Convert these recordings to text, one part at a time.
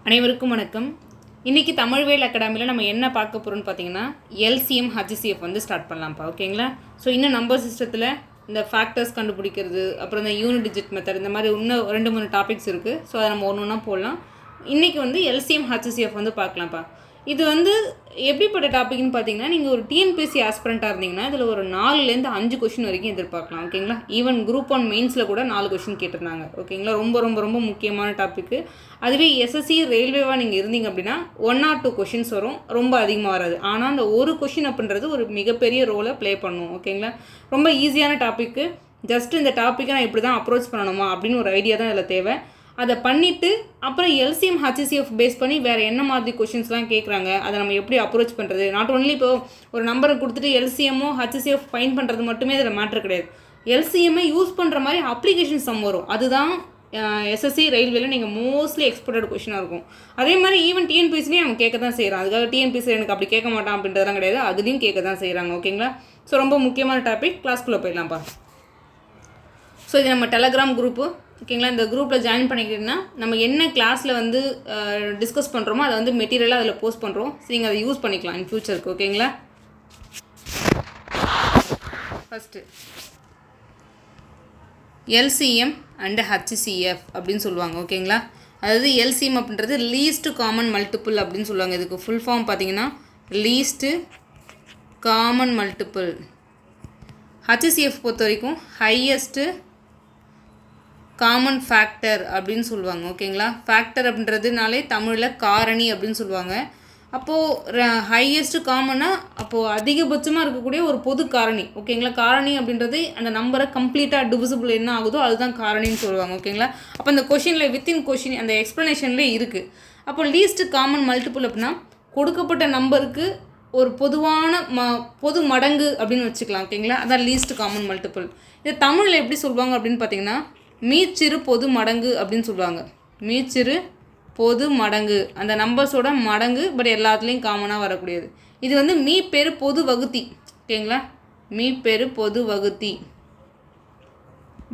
அனைவருக்கும் வணக்கம். இன்றைக்கி தமிழ்வேல் அகாடமியில் நம்ம என்ன பார்க்க போகிறோம்னு பார்த்தீங்கன்னா எல்சிஎம் ஹச்சிசிஎஃப் வந்து ஸ்டார்ட் பண்ணலாம்ப்பா. ஓகேங்களா? ஸோ இன்னும் நம்பர் சிஸ்டத்தில் இந்த ஃபேக்டர்ஸ் கண்டுபிடிக்கிறது, அப்புறம் இந்த யூனிட் டிஜிட் மெத்தட், இந்த மாதிரி இன்னும் 2-3 டாபிக்ஸ் இருக்குது. ஸோ அதை நம்ம ஒன்று ஒன்றா போடலாம். இன்றைக்கி வந்து எல்சிஎம் ஹச்சிசிஎஃப் வந்து பார்க்கலாம்ப்பா. இது வந்து எப்படிப்பட்ட டாபிக்னு பார்த்தீங்கன்னா, நீங்கள் ஒரு டிஎன்பிஎஸ்சி ஆஸ்பிரண்ட்டாக இருந்தீங்கன்னா இதில் ஒரு 4லேருந்து 5 கொஷின் வரைக்கும் எதிர்பார்க்கலாம். ஓகேங்களா? ஈவன் குரூப் 1 மெயின்ஸில் கூட 4 கொஷின் கேட்டிருந்தாங்க. ஓகேங்களா? ரொம்ப ரொம்ப ரொம்ப முக்கியமான டாப்பிக்கு. அதுவே எஸ்எஸ்சி ரயில்வேவாக நீங்கள் இருந்தீங்க அப்படின்னா 1 or 2 கொஷின்ஸ் வரும், ரொம்ப அதிகமாக வராது. ஆனால் அந்த ஒரு கொஷின் அப்படின்றது ஒரு மிகப்பெரிய ரோலை ப்ளே பண்ணும். ஓகேங்களா? ரொம்ப ஈஸியான டாப்பிக்கு. ஜஸ்ட் இந்த டாப்பிக்கை நான் இப்படி தான் அப்ரோச் பண்ணணுமா அப்படின்னு ஒரு ஐடியா தான் இதில் தேவை. அதை பண்ணிவிட்டு அப்புறம் எல்சிஎம் ஹச்சிசிஎஃப் பேஸ் பண்ணி வேறு என்ன மாதிரி கொஷின்ஸ்லாம் கேட்குறாங்க, அதை நம்ம எப்படி அப்ரோச் பண்ணுறது. நாட் ஒன்லி இப்போ ஒரு நம்பரை கொடுத்துட்டு எல்சிஎம்மோ ஹச்சிசிஎஃப் ஃபைன் பண்ணுறது மட்டுமே இதில் மேட்ரு கிடையாது. எல்சிஎம்ஐ யூஸ் பண்ணுற மாதிரி அப்ளிகேஷன் சம் வரும். அதுதான் எஸ்எஸ்சி ரயில்வேல நீங்கள் மோஸ்ட்லி எக்ஸ்பெக்டட் கொஷினாக இருக்கும். அதே மாதிரி ஈவன் டிஎன்பிஎஸ்சிலையும் அவங்க கேட்க தான் செய்கிறாங்க. அதுக்காக டிஎன்பிஎஸ்சி எனக்கு அப்படி கேட்க மாட்டான் அப்படின்றதெல்லாம் கிடையாது, அதுலேயும் கேட்க தான் செய்கிறாங்க. ஓகேங்களா? ஸோ ரொம்ப முக்கியமான டாபிக். கிளாஸ்க்குள்ளே போயிடலாம்ப்பா. ஸோ இது நம்ம டெலகிராம் குரூப்பு. ஓகேங்களா? இந்த குரூப்பில் ஜாயின் பண்ணிக்கிட்டிங்கன்னா நம்ம என்ன கிளாஸில் வந்து டிஸ்கஸ் பண்ணுறோமோ அதை வந்து மெட்டீரியலாக அதில் போஸ்ட் பண்ணுறோம். ஸோ நீங்கள் அதை யூஸ் பண்ணிக்கலாம் இன் ஃபியூச்சருக்கு. ஓகேங்களா? ஃபஸ்ட்டு எல்சிஎம் அண்டு ஹச்சிசிஎஃப் அப்படின்னு சொல்லுவாங்க. ஓகேங்களா? அதாவது எல்சிஎம் அப்படின்றது லீஸ்ட் காமன் மல்டிபிள் அப்படின்னு சொல்லுவாங்க. இதுக்கு ஃபுல் ஃபார்ம் பார்த்தீங்கன்னா லீஸ்ட்டு காமன் மல்டிபிள். ஹச்சிசிஎஃப் பொறுத்த வரைக்கும் ஹையஸ்ட்டு காமன் ஃபேக்டர் அப்படின்னு சொல்லுவாங்க. ஓகேங்களா? ஃபேக்டர் அப்படின்றதுனாலே தமிழில் காரணி அப்படின்னு சொல்லுவாங்க. அப்போது ஹையஸ்ட்டு காமனாக அப்போது அதிகபட்சமாக இருக்கக்கூடிய ஒரு பொது காரணி. ஓகேங்களா? காரணி அப்படின்றது அந்த நம்பரை கம்ப்ளீட்டாக டிவிசிபிள் என்ன ஆகுதோ அதுதான் காரணின்னு சொல்லுவாங்க. ஓகேங்களா? அப்போ அந்த கொஷினில் வித்தின் கொஷின் அந்த எக்ஸ்ப்ளனேஷன்லேயே இருக்குது. அப்போ லீஸ்ட் காமன் மல்டிபிள் அப்படின்னா கொடுக்கப்பட்ட நம்பருக்கு ஒரு பொதுவான பொது மடங்கு அப்படின்னு வச்சுக்கலாம். ஓகேங்களா? அதான் லீஸ்ட் காமன் மல்டிபிள். இது தமிழில் எப்படி சொல்லுவாங்க அப்படின்னு பார்த்தீங்கன்னா மீச்சிறு பொது மடங்கு அப்படின்னு சொல்லுவாங்க. மீச்சிறு பொது மடங்கு, அந்த நம்பர்ஸோட மடங்கு, பட் எல்லாத்துலேயும் காமனாக வரக்கூடியது. இது வந்து மீ பெரு பொது வகுத்தி. ஓகேங்களா? மீ பெரு பொது வகுத்தி,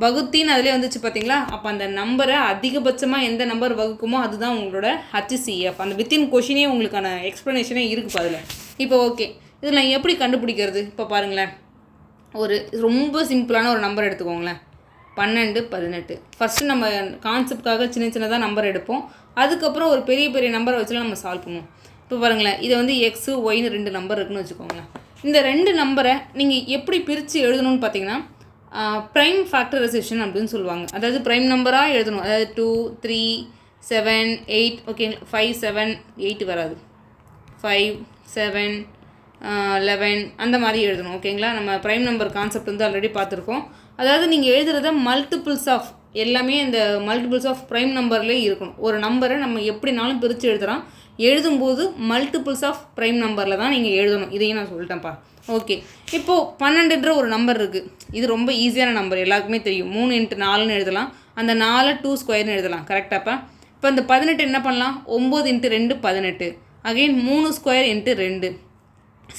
வகுத்தின்னு அதிலே வந்துச்சு பார்த்தீங்களா? அப்போ அந்த நம்பரை அதிகபட்சமாக எந்த நம்பர் வகுக்குமோ அதுதான் உங்களோட ஹச்சிசிஎஃப். அந்த வித்தின் கொஷினே உங்களுக்கான எக்ஸ்ப்ளனேஷனே இருக்குது அதில். இப்போ ஓகே, இதில் நான் எப்படி கண்டுபிடிக்கிறது? இப்போ பாருங்களேன், ஒரு ரொம்ப சிம்பிளான ஒரு நம்பர் எடுத்துக்கோங்களேன். 12, 18. ஃபஸ்ட்டு நம்ம கான்செப்டுக்காக சின்னதாக நம்பர் எடுப்போம். அதுக்கப்புறம் ஒரு பெரிய பெரிய நம்பரை வச்சுலாம் நம்ம சால்வ் பண்ணுவோம். இப்போ பாருங்களேன், இதை வந்து எக்ஸு ஒய்னு 2 நம்பர் இருக்குன்னு வச்சுக்கோங்களேன். இந்த 2 நம்பரை நீங்கள் எப்படி பிரித்து எழுதணும்னு பார்த்தீங்கன்னா ப்ரைம் ஃபேக்டரைசேஷன் அப்படின்னு சொல்லுவாங்க. அதாவது ப்ரைம் நம்பராக எழுதணும். அதாவது 2, 3, 7, 8. ஓகேங்களா? 5, 7, 8 வராது. 5, 7, 11 அந்த மாதிரி எழுதணும். ஓகேங்களா? நம்ம ப்ரைம் நம்பர் கான்செப்ட் வந்து ஆல்ரெடி பார்த்துருக்கோம். அதாவது நீங்கள் எழுதுகிறத மல்டிபிள்ஸ் ஆஃப் எல்லாமே இந்த மல்டிபிள்ஸ் ஆஃப் ப்ரைம் நம்பர்லேயே இருக்கணும். ஒரு நம்பரை நம்ம எப்படினாலும் பிரித்து எழுதுகிறோம். எழுதும்போது மல்டிபிள்ஸ் ஆஃப் ப்ரைம் நம்பரில் தான் நீங்கள் எழுதணும். இதையும் நான் சொல்லிட்டேன்ப்பா. ஓகே, இப்போது 12ன்ற ஒரு நம்பர் இருக்குது. இது ரொம்ப ஈஸியான நம்பர், எல்லாருக்குமே தெரியும். 3 × 4ன்னு எழுதலாம். அந்த 4 2 ஸ்கொயர்னு எழுதலாம். கரெக்டாப்பா? இப்போ இந்த 18 என்ன பண்ணலாம்? 9 × 2 18. Again 3 square × 2.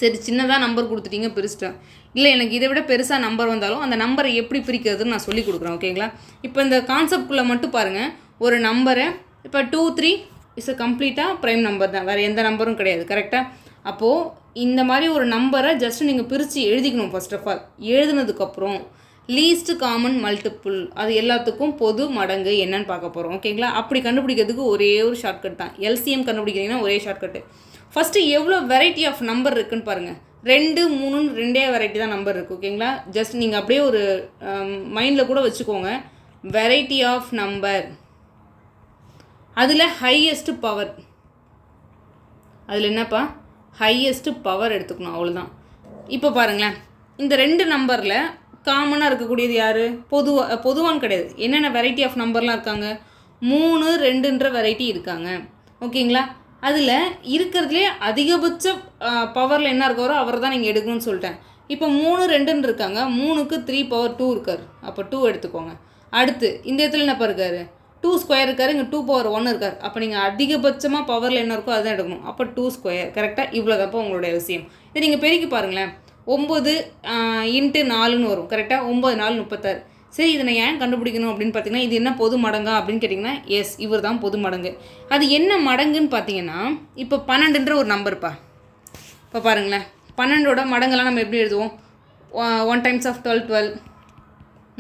சரி, சின்னதாக நம்பர் கொடுத்துட்டீங்க, பிரிச்சிட்டேன். இல்லை எனக்கு இதை விட பெருசாக நம்பர் வந்தாலும் அந்த நம்பரை எப்படி பிரிக்கிறதுன்னு நான் சொல்லி கொடுக்குறேன். ஓகேங்களா? இப்போ இந்த கான்செப்ட்குள்ளே மட்டும் பாருங்கள். ஒரு நம்பரை இப்போ 2, 3 இஸ் கம்ப்ளீட்டாக ப்ரைம் நம்பர் தான், வேறு எந்த நம்பரும் கிடையாது. கரெக்டாக? அப்போது இந்த மாதிரி ஒரு நம்பரை ஜஸ்ட் நீங்கள் பிரித்து எழுதிக்கணும். ஃபர்ஸ்ட் ஆஃப் ஆல் எழுதுனதுக்கப்புறம் லீஸ்ட் காமன் மல்டிபிள், அது எல்லாத்துக்கும் பொது மடங்கு என்னன்னு பார்க்க போகிறோம். ஓகேங்களா? அப்படி கண்டுபிடிக்கிறதுக்கு ஒரே ஒரு ஷார்ட்கட் தான். எல்சிஎம் கண்டுபிடிக்கிறீங்கன்னா ஒரே ஷார்ட்கட்டு. ஃபஸ்ட்டு எவ்வளோ வெரைட்டி ஆஃப் நம்பர் இருக்குதுன்னு பாருங்கள். 2, 3ன்னு 2 வெரைட்டி தான் நம்பர் இருக்குது. ஓகேங்களா? ஜஸ்ட் நீங்கள் அப்படியே ஒரு மைண்டில் கூட வச்சுக்கோங்க. வெரைட்டி ஆஃப் நம்பர், அதில் ஹையஸ்ட்டு பவர், அதில் என்னப்பா ஹையஸ்ட்டு பவர் எடுத்துக்கணும், அவ்வளோதான். இப்போ பாருங்களேன், இந்த 2 நம்பரில் காமனாக இருக்கக்கூடியது யார்? பொதுவான்னு கிடையாது. என்னென்ன வெரைட்டி ஆஃப் நம்பர்லாம் இருக்காங்க? 3, 2ன்ற வெரைட்டி இருக்காங்க. ஓகேங்களா? அதில் இருக்கிறதுலே அதிகபட்ச பவரில் என்ன இருக்காரோ அவர் தான் நீங்கள் எடுக்கணும்னு சொல்லிட்டேன். இப்போ 3, 2ன்னு இருக்காங்க. 3க்கு 3 பவர் 2 இருக்கார். அப்போ 2 எடுத்துக்கோங்க. அடுத்து இந்த இடத்துல என்னப்பா இருக்கார்? 2 ஸ்கொயர் இருக்கார். இங்கே 2 பவர் 1 இருக்கார். அப்போ நீங்கள் அதிகபட்சமாக பவரில் என்ன இருக்கோ அதுதான் எடுக்கணும். அப்போ 2 ஸ்கொயர். கரெக்டாக? இவ்வளோதான்ப்போ உங்களோட விஷயம். இதை நீங்கள் பெருக்கி பாருங்களேன். 9 × 4ன்னு வரும். கரெக்டாக? 9 × 4 36. சரி இதை நான் ஏன் கண்டுபிடிக்கணும் அப்படின்னு பார்த்தீங்கன்னா இது என்ன பொது மடங்கா அப்படின்னு கேட்டிங்கன்னா எஸ் இவர் தான் பொது மடங்கு. அது என்ன மடங்குன்னு பார்த்தீங்கன்னா இப்போ 12ன்ற ஒரு நம்பர்ப்பா. இப்போ பாருங்களேன் 12ஓட மடங்கெல்லாம் நம்ம எப்படி எழுதுவோம்? 1 டைம்ஸ் ஆஃப் 12 12,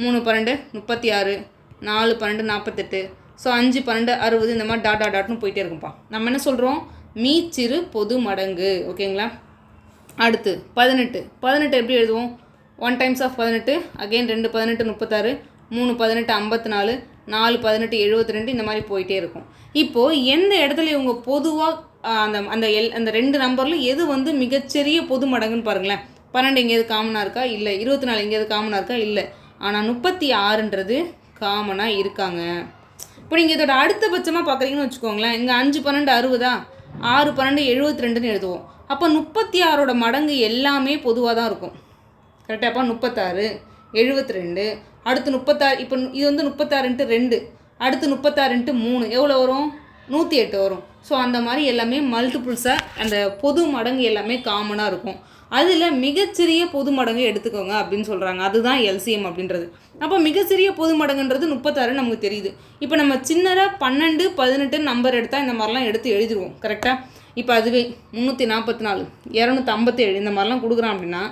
3 12 36, 4 12 48, ஸோ 5 12 60 இந்த மாதிரி டாட்னு போயிட்டே இருக்கும்ப்பா. நம்ம என்ன சொல்கிறோம்? மீச்சிறு பொது மடங்கு. ஓகேங்களா? அடுத்து 18 எப்படி எழுதுவோம்? 1 டைம்ஸ் ஆஃப் 18, அகெயின் 2 18 36, 3 18 54, 4 18 72 இந்த மாதிரி போயிட்டே இருக்கும். இப்போது எந்த இடத்துல இவங்க பொதுவாக அந்த 2 நம்பரில் எது வந்து மிகச்சிறிய பொது மடங்குன்னு பாருங்களேன். 12 எங்கேயாவது காமனாக இருக்கா? இல்லை. 24 எங்கேயாவது காமனாக இருக்கா? இல்லை. ஆனால் 36ன்றது காமனாக இருக்காங்க. இப்போ நீங்கள் இதோட அடுத்தபட்சமாக பார்க்குறீங்கன்னு வச்சுக்கோங்களேன். இங்கே 5 12 60, 6 12 72ன்னு எழுதுவோம். அப்போ 36ஓட மடங்கு எல்லாமே பொதுவாக தான் இருக்கும். கரெக்டாப்பா? 36 72, அடுத்து 36, இப்போ இது வந்து 36x2, அடுத்து 36x3 எவ்வளோ வரும்? 108 வரும். ஸோ அந்த மாதிரி எல்லாமே மல்டிபிள்ஸாக அந்த பொது மடங்கு எல்லாமே காமனாக இருக்கும். அதில் மிகச்சிறிய பொது மடங்கு எடுத்துக்கோங்க அப்படின்னு சொல்கிறாங்க. அதுதான் எல்சிஎம் அப்படின்றது. அப்போ மிகச்சிறிய பொது மடங்குன்றது 36 நமக்கு தெரியுது. இப்போ நம்ம சின்னதாக 12 18 நம்பர் எடுத்தால் இந்த மாதிரிலாம் எடுத்து எழுதிடுவோம். கரெக்டாக? இப்போ அதுவே 344 257 இந்த மாதிரிலாம் கொடுக்குறான் அப்படின்னா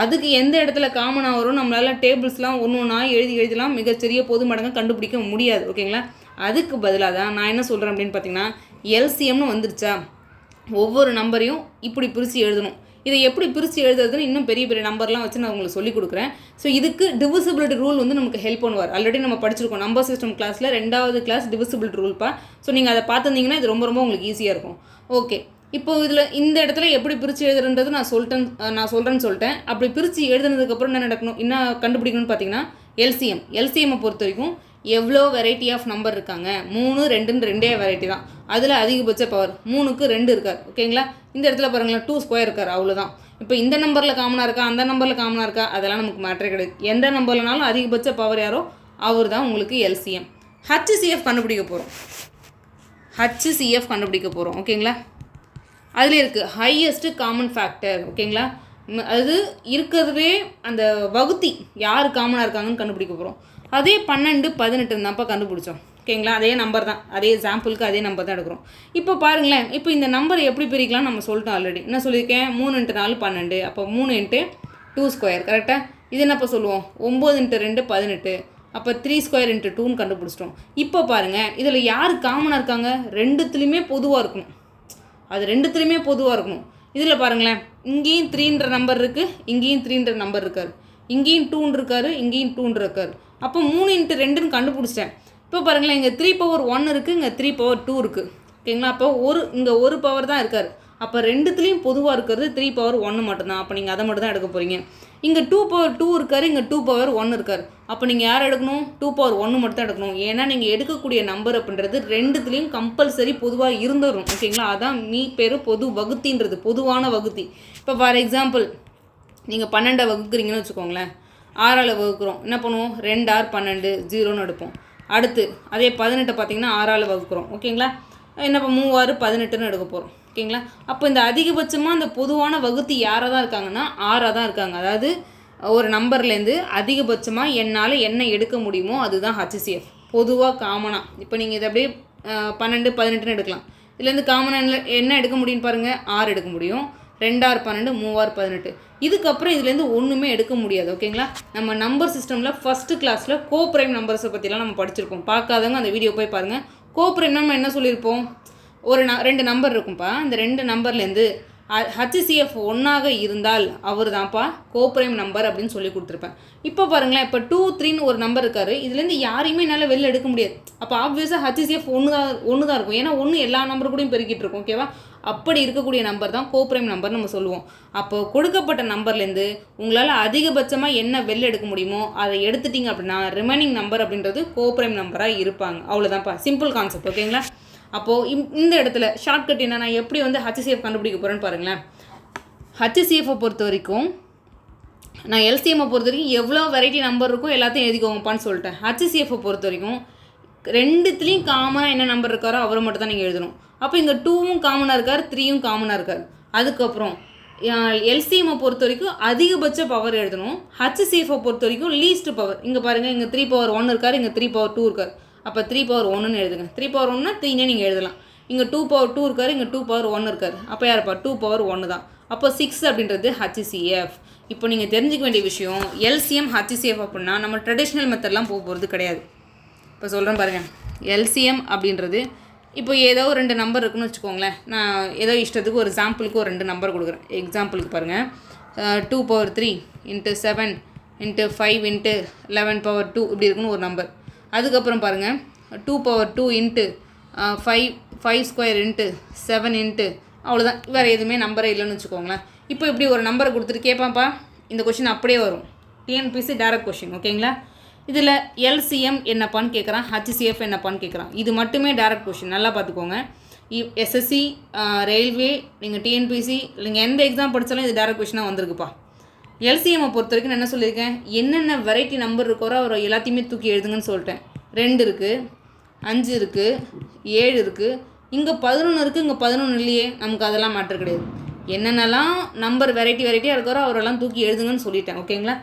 அதுக்கு எந்த இடத்துல காமனாக வரும் நம்மளால் டேபிள்ஸ்லாம் ஒன்றா எழுதலாம். மிகச்சிறிய பொது மடங்கை கண்டுபிடிக்க முடியாது. ஓகேங்களா? அதுக்கு பதிலாக தான் நான் என்ன சொல்கிறேன் அப்படின்னு பார்த்தீங்கன்னா எல்சிஎம்னு வந்துருச்சா ஒவ்வொரு நம்பரையும் இப்படி பிரித்து எழுதணும். இதை எப்படி பிரித்து எழுதுறதுன்னு இன்னும் பெரிய பெரிய நம்பர்லாம் வச்சு நான் உங்களுக்கு சொல்லிக் கொடுக்குறேன். ஸோ இதுக்கு டிவிசிபிலிட்டி ரூல் வந்து நமக்கு ஹெல்ப் பண்ணுவார். ஆல்ரெடி நம்ம படிச்சிருக்கோம் நம்பர் சிஸ்டம் கிளாஸில் 2வது கிளாஸ் டிவிசிபிலிட்டி ரூல்ப்பா. ஸோ நீங்கள் அதை பார்த்துருந்தீங்கன்னா இது ரொம்ப உங்களுக்கு ஈஸியாக இருக்கும். ஓகே, இப்போ இதில் இந்த இடத்துல எப்படி பிரித்து எழுதுறது நான் சொல்கிறேன்னு சொல்லிட்டேன். அப்படி பிரித்து எழுதுனதுக்கப்புறம் என்ன நடக்கணும், என்ன கண்டுபிடிக்கணும்னு பார்த்தீங்கன்னா எல்சிஎம்மை பொறுத்த வரைக்கும் எவ்வளோ வெரைட்டி ஆஃப் நம்பர் இருக்காங்க? 3 2ன்னு 2 வெரைட்டி தான். அதில் அதிகபட்ச பவர் 3க்கு 2 இருக்கார். ஓகேங்களா? இந்த இடத்துல பாருங்களேன் 2 ஸ்கொயர் இருக்கார். அவ்வளோதான். இப்போ இந்த நம்பரில் காமனாக இருக்கா, அந்த நம்பரில் காமனாக இருக்கா, அதெல்லாம் நமக்கு மேட்டரே கிடையாது. எந்த நம்பர்லனாலும் அதிகபட்ச பவர் யாரோ அவர் தான் உங்களுக்கு எல்சிஎம். ஹச்சிசிஎஃப் கண்டுபிடிக்க போகிறோம். ஓகேங்களா? அதில் இருக்குது ஹையஸ்ட்டு காமன் ஃபேக்டர். ஓகேங்களா? அது இருக்கிறதுலே அந்த வகுத்தி யார் காமனாக இருக்காங்கன்னு கண்டுபிடிக்க போகிறோம். அதே 12 18 தான்ப்பா கண்டுபிடிச்சோம். ஓகேங்களா? அதே நம்பர் தான், அதே எக்ஸாம்பிளுக்கு அதே நம்பர் தான் எடுக்கிறோம். இப்போ பாருங்களேன், இப்போ இந்த நம்பரை எப்படி பிரிக்கலாம் நம்ம சொல்லிட்டோம். ஆல்ரெடி என்ன சொல்லியிருக்கேன்? 3 x 4 12, அப்போ 3 x 2 ஸ்கொயர். கரெக்டாக? இது என்னப்போ சொல்லுவோம்? 9 x 2 18, அப்போ 3 ஸ்கொயர் x 2ன்னு கண்டுபிடிச்சிட்டோம். இப்போ பாருங்கள், இதில் யார் காமனாக இருக்காங்க? ரெண்டுத்துலேயுமே பொதுவாக இருக்கணும். இதில் பாருங்களேன், இங்கேயும் 3ன்ற நம்பர் இருக்குது, இங்கேயும் 3ன்ற நம்பர் இருக்கார், இங்கேயும் 2 இருக்கார், இங்கேயும் 2 இருக்கார். அப்போ 3 x 2ன்னு கண்டுபிடிச்சிட்டேன். இப்போ பாருங்களேன், இங்கே 3 power 1 இருக்குது, இங்கே 3 power 2 இருக்குது. ஓகேங்களா? அப்போ இங்கே ஒரு பவர் தான் இருக்கார். அப்போ ரெண்டுத்துலேயும் பொதுவாக இருக்கிறது 3 power 1 மட்டும்தான். அப்போ நீங்கள் அதை மட்டும் தான் எடுக்க போகிறீங்க. இங்கே 2 power 2 இருக்கார், இங்கே 2 power 1 இருக்கார். அப்போ நீங்கள் யார் எடுக்கணும்? 2 power 1 மட்டும் தான் எடுக்கணும். ஏன்னா நீங்கள் எடுக்கக்கூடிய நம்பர் அப்படின்றது ரெண்டுத்துலேயும் கம்பல்சரி பொதுவாக இருந்துடும். ஓகேங்களா? அதான் பேர் பொது வகுத்தின்றது, பொதுவான வகுத்தி. இப்போ ஃபார் எக்ஸாம்பிள் நீங்கள் 12 வகுக்கிறீங்கன்னு வச்சுக்கோங்களேன். 6ஆல் வகுக்கிறோம். என்ன பண்ணுவோம்? 2 6 12 0ன்னு எடுப்போம். அடுத்து அதே 18 பார்த்தீங்கன்னா 6ஆல் வகுக்கிறோம். ஓகேங்களா? என்ன 3 6 18ன்னு எடுக்க போகிறோம். ஓகேங்களா? அப்போ இந்த அதிகபட்சமாக அந்த பொதுவான வகுத்தி யாராக தான் இருக்காங்கன்னா 6ஆக தான் இருக்காங்க. அதாவது ஒரு நம்பர்லேருந்து அதிகபட்சமாக என்னால் என்ன எடுக்க முடியுமோ அதுதான் ஹச்சிசிஎஃப். பொதுவாக காமனாக இப்போ நீங்கள் இதை அப்படியே 12 18ன்னு எடுக்கலாம். இதுலேருந்து காமனாக என்ன எடுக்க முடியும்னு பாருங்கள். 6 எடுக்க முடியும். 2 6 12, 3 6 18. இதுக்கப்புறம் இதுலேருந்து ஒன்றுமே எடுக்க முடியாது. ஓகேங்களா? நம்ம நம்பர் சிஸ்டமில் ஃபஸ்ட்டு கிளாஸில் கோப்ரைம் நம்பர்ஸை பற்றிலாம் நம்ம படிச்சிருப்போம். பார்க்காதவங்க அந்த வீடியோ போய் பாருங்கள். கோப்ரைம் நம்ம என்ன சொல்லியிருப்போம்? ஒரு 2 நம்பர் இருக்கும்ப்பா. இந்த 2 நம்பர்லேருந்து ஹச்சிசிஎஃப் 1ஆக இருந்தால் அவர் தான்ப்பா கோப்ரைம் நம்பர் அப்படின்னு சொல்லி கொடுத்துருப்பேன். இப்போ பாருங்களேன், இப்போ 2 3ன்னு ஒரு நம்பர் இருக்கார். இதுலேருந்து யாரையுமே என்னால் வெளில எடுக்க முடியாது. அப்போ ஆப்வியஸாக ஹச்சிசிஎஃப் ஒன்று தான் இருக்கும். ஏன்னா 1 எல்லா நம்பர் கூடயும் பெருக்கிட்டு இருக்கும். ஓகேவா? அப்படி இருக்கக்கூடிய நம்பர் தான் கோப்ரைம் நம்பர் நம்ம சொல்லுவோம். அப்போ கொடுக்கப்பட்ட நம்பர்லேருந்து உங்களால் அதிகபட்சமாக என்ன வெளில எடுக்க முடியுமோ அதை எடுத்துட்டிங்க அப்படின்னா ரிமைனிங் நம்பர் அப்படின்றது கோப்ரைம் நம்பராக இருப்பாங்க. அவ்வளோதான்ப்பா, சிம்பிள் கான்செப்ட். ஓகேங்களா? அப்போது இந்த இடத்துல ஷார்ட்கட் என்ன, நான் எப்படி வந்து ஹச்சிசிஎஃப் கண்டுபிடிக்க போகிறேன்னு பாருங்களேன். ஹச்சிசிஎஃப்பை பொறுத்த வரைக்கும் நான் எல்சிஎம்மை பொறுத்த வரைக்கும் எவ்வளோ வெரைட்டி நம்பர் இருக்கோ எல்லாத்தையும் எழுதிக்கோங்கப்பான்னு சொல்லிட்டேன். ஹச்சிசிஎஃப்பை பொறுத்த வரைக்கும் ரெண்டுத்துலேயும் காமனாக என்ன நம்பர் இருக்காரோ அவரை மட்டும் தான் நீங்கள் எழுதணும். அப்போ இங்கே 2வும் காமனாக இருக்கார், 3யும் காமனாக இருக்கார். அதுக்கப்புறம் எல்சிஎம்மை பொறுத்த வரைக்கும் அதிகபட்ச பவர் எழுதணும். ஹச்சிசிஎஃப்பை பொறுத்த வரைக்கும் லீஸ்ட் பவர். இங்கே பாருங்கள், இங்கே 3/1 இருக்கார், இங்கே 3/2 இருக்கார். அப்போ 3/1ன்னு எழுதுங்க. 3/1னா 3னே நீங்கள் எழுதலாம். இங்கே 2/2 இருக்கார், இங்கே 2/1 இருக்கார். அப்போ யாருப்பா 2/1 தான். அப்போ 6 அப்படின்றது ஹச்சிசிஎஃப். இப்போ நீங்கள் தெரிஞ்சிக்க வேண்டிய விஷயம், எல்சிஎம் ஹச்சிசிஎஃப் அப்படின்னா நம்ம ட்ரெடிஷ்னல் மெத்தட்லாம் போக போகிறது கிடையாது. இப்போ சொல்கிறேன் பாருங்கள், எல்சிஎம் அப்படின்றது இப்போ ஏதோ 2 நம்பர் இருக்குன்னு வச்சுக்கோங்களேன். நான் ஏதோ இஷ்டத்துக்கு ஒரு சாம்பிளுக்கு ஒரு 2 நம்பர் கொடுக்குறேன். எக்ஸாம்பிளுக்கு பாருங்கள், 2/3 × 7 × 5 × 11/2 இப்படி இருக்குன்னு ஒரு நம்பர். அதுக்கப்புறம் பாருங்கள், 2/2 × 5² × 7 அவ்வளோதான். வேறு எதுவுமே நம்பரே இல்லைன்னு வச்சுக்கோங்களேன். இப்போ இப்படி ஒரு நம்பரை கொடுத்துட்டு கேட்பான்ப்பா, இந்த கொஷின் அப்படியே வரும். டிஎன்பிசி டேரக்ட் கொஷின், ஓகேங்களா? இதில் எல்சிஎம் என்னப்பான்னு கேட்குறான், ஹச்சிசிஎஃப் என்னப்பான்னு கேட்குறான். இது மட்டுமே டேரக்ட் கொஷின், நல்லா பார்த்துக்கோங்க. எஸ்எஸ்சி, ரயில்வே, நீங்கள் டிஎன்பிசி, நீங்கள் எந்த எக்ஸாம் படித்தாலும் இது டேரக்ட் கொஷினாக வந்திருக்குப்பா. எல்சிஎம்மை பொறுத்த வரைக்கும் நான் என்ன சொல்லியிருக்கேன், என்னென்ன வெரைட்டி நம்பர் இருக்கோ அவர் எல்லாத்தையுமே தூக்கி எழுதுங்கன்னு சொல்லிட்டேன். 2 இருக்குது, 5 இருக்குது, 7 இருக்குது, இங்கே 11 இருக்குது, இங்கே 11 இல்லையே, நமக்கு அதெல்லாம் மேட்டர் கிடையாது. என்னென்னலாம் நம்பர் வெரைட்டியாக இருக்கிறோ அவரெல்லாம் தூக்கி எழுதுங்கன்னு சொல்லிட்டேன், ஓகேங்களா?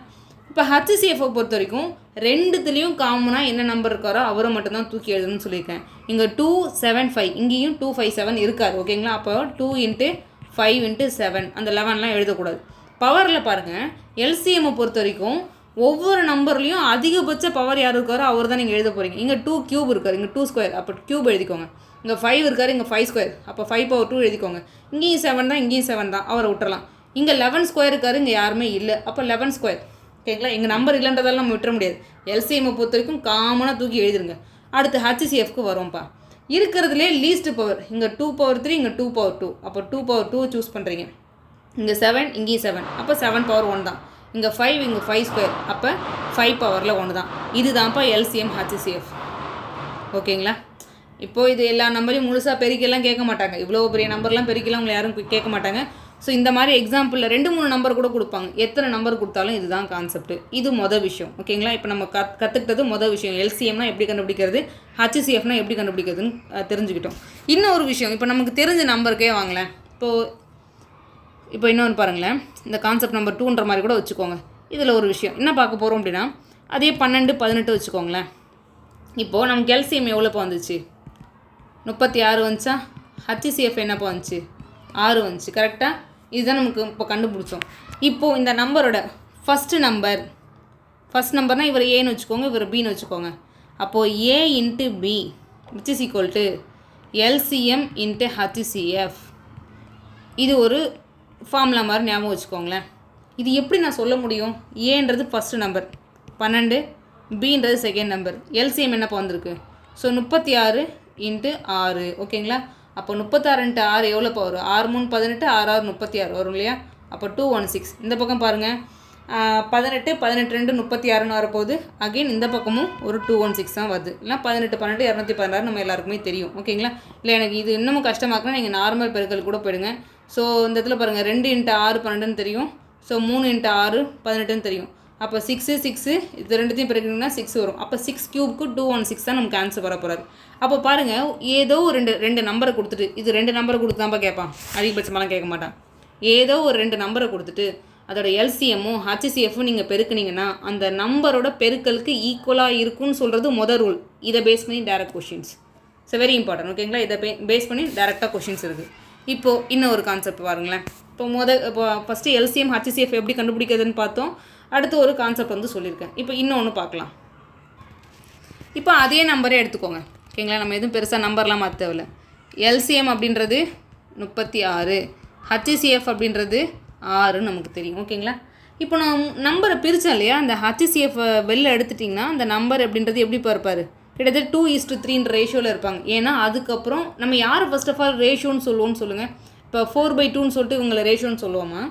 இப்போ ஹச்சிசிஎஃப்பை பொறுத்த வரைக்கும் 2த்துலேயும் காமனாக என்ன நம்பர் இருக்காரோ அவரை மட்டும்தான் தூக்கி எழுதுன்னு சொல்லியிருக்கேன். இங்கே 275, இங்கேயும் 257 இருக்காது, ஓகேங்களா? அப்போ 2 × 5 × 7 அந்த 11லாம் எழுதக்கூடாது. பவரில் பாருங்கள், எல்சிஎம்மை பொறுத்த வரைக்கும் ஒவ்வொரு நம்பர்லேயும் அதிகபட்ச பவர் யார் இருக்காரோ அவர் தான் நீங்கள் எழுத போகிறீங்க. இங்கே 2³ இருக்கார், இங்கே 2² அப்போ க்யூப் எழுதிக்கோங்க. இங்கே 5 இருக்கார், இங்கே 5² அப்போ 5/2 எழுதிக்கோங்க. இங்கேயும் 7 தான், இங்கேயும் 7 தான், அவரை விட்டுறலாம். இங்கே 11² இருக்கார், இங்கே யாருமே இல்லை, அப்போ 11², ஓகேங்களா? எங்கள் நம்பர் இல்லைன்றதால நம்ம விட்டுற முடியாது. எல்சிஎம்மை பொறுத்த வரைக்கும் காமனாக தூக்கி எழுதிருங்க. அடுத்து ஹச்சிசிஎஃப்க்கு வரோம்ப்பா. இருக்கிறதுலே லீஸ்ட் பவர் இங்கே 2/3, இங்கே 2/2 அப்போ 2/2 சூஸ் பண்ணுறீங்க. இங்கே 7, இங்கேயும் 7 அப்போ 7/1 தான். இங்கே 5, இங்கே 5² அப்போ 5/1 தான். இது தான்ப்பா எல்சிஎம் ஹச்சிசிஎஃப், ஓகேங்களா? இப்போது இது எல்லா நம்பரையும் முழுசாக பெருக்கெல்லாம் கேட்க மாட்டாங்க. இவ்வளோ பெரிய நம்பர்லாம் பெருக்கெல்லாம் உங்களை யாரும் கேட்க மாட்டாங்க. ஸோ இந்த மாதிரி எக்ஸாம்பிளில் 2-3 நம்பர் கூட கொடுப்பாங்க. எத்தனை நம்பர் கொடுத்தாலும் இதுதான் கான்செப்ட். இது மொதல் விஷயம், ஓகேங்களா? இப்போ நம்ம கற்றுக்கிட்டது மொதல் விஷயம். எல்சிஎம்னா எப்படி கண்டுபிடிக்கிறது, ஹச்சிசிஎஃப்னா எப்படி கண்டுபிடிக்கிறதுன்னு தெரிஞ்சுக்கிட்டோம். இன்னொரு விஷயம், இப்போ நமக்கு தெரிஞ்ச நம்பருக்கே வாங்களேன். இப்போ இன்னொன்று பாருங்களேன், இந்த கான்செப்ட் நம்பர் 2ன்ற மாதிரி கூட வச்சுக்கோங்க. இதில் ஒரு விஷயம் என்ன பார்க்க போகிறோம் அப்படின்னா, அதே 12, 18 வச்சுக்கோங்களேன். இப்போது நமக்கு எல்சிஎம் எவ்வளோப்பா வந்துச்சு, 36 வந்துச்சா? ஹச்சிசிஎஃப் என்னப்பா வந்துச்சு, 6 வந்துச்சு, கரெக்டாக? இதுதான் நமக்கு இப்போ கண்டுபிடிச்சோம். இப்போது இந்த நம்பரோட ஃபஸ்ட் நம்பர்னால் இவர் ஏன்னு வச்சுக்கோங்க, இவர் பின்னு வச்சுக்கோங்க. அப்போது A × B which is equal to LCM × HCF. இது ஒரு ஃபார்முலா மாதிரி ஞாபகம் வச்சுக்கோங்களேன். இது எப்படி நான் சொல்ல முடியும்? ஏன்றது ஃபஸ்ட்டு நம்பர், 12, பின்றது செகண்ட் நம்பர், எல்சிஎம் என்னப்போ வந்திருக்கு? ஸோ 36 × 6, ஓகேங்களா? அப்போ 36 × 6 எவ்வளோப்பா வரும்? 6 3 18, 6 6 36 வரும் இல்லையா? அப்போ 216. இந்த பக்கம் பாருங்கள், 18 18 2 36ன்னு வரப்போகுது. அகெயின் இந்த பக்கமும் ஒரு 216 தான் வருது. இல்லை 18 12 216 நம்ம எல்லாருக்குமே தெரியும், ஓகேங்களா? இல்லை எனக்கு இது இன்னமும் கஷ்டமாக்குனா நீங்கள் நார்மல் பெருக்கல் கூட போயிடுங்க. ஸோ இந்த இடத்துல பாருங்கள், 2 × 6 12ன்னு தெரியும். ஸோ 3 × 6 18ன்னு தெரியும். அப்போ 6 இது ரெண்டுத்தையும் பிறகுனா 6 வரும். அப்போ 6³ 216 தான் நமக்கு ஆன்சர் வர போகிறாரு. அப்போ பாருங்கள், ஏதோ ஒரு ரெண்டு நம்பரை கொடுத்துட்டு, இது 2 நம்பரை கொடுத்து தான்ப்பா கேட்பான், அதிகபட்சமெல்லாம் கேட்க மாட்டான். ஏதோ ஒரு 2 நம்பரை கொடுத்துட்டு அதோட எல்சிஎம்மும் ஹச்சிசிஎஃப்பும் நீங்கள் பெருக்குனீங்கன்னா அந்த நம்பரோட பெருக்கலுக்கு ஈக்குவலாக இருக்குன்னு சொல்கிறது மொதல் ரூல். இதை பேஸ் பண்ணி direct questions so very important, ஓகேங்களா? இதை பேஸ் பண்ணி டேரெக்டாக கொஷின்ஸ் இருக்குது. இப்போது இன்னும் ஒரு கான்செப்ட் பாருங்களேன். இப்போ ஃபஸ்ட்டு எல்சிஎம் ஹச்சிசிஎஃப் எப்படி கண்டுபிடிக்கிறதுன்னு பார்த்தோம். அடுத்து ஒரு கான்செப்ட் வந்து சொல்லியிருக்கேன். இப்போ இன்னொன்று பார்க்கலாம். இப்போ அதே நம்பரே எடுத்துக்கோங்க, ஓகேங்களா? நம்ம எதுவும் பெருசாக நம்பர்லாம் மாற்ற தேவையில்ல. எல்சிஎம் அப்படின்றது 36, ஹச்சிசிஎஃப் அப்படின்றது 6 நமக்கு தெரியும், ஓகேங்களா? இப்போ நான் நம்பரை பிரித்தேன் இல்லையா, அந்த ஹச்சிசிஎஃப் வெளில எடுத்துட்டிங்கன்னா அந்த நம்பர் அப்படின்றது எப்படி பார்ப்பார்? கிட்டத்தட்ட 2:3 ரேஷியோவில் இருப்பாங்க. ஏன்னா அதுக்கப்புறம் நம்ம யார் ஃபர்ஸ்ட் ஆஃப் ஆல் ரேஷியோன்னு சொல்லுவோம்னு சொல்லுங்கள். இப்போ 4/2ன்னு சொல்லிட்டு இவங்களை ரேஷியோன்னு சொல்லுவோமா?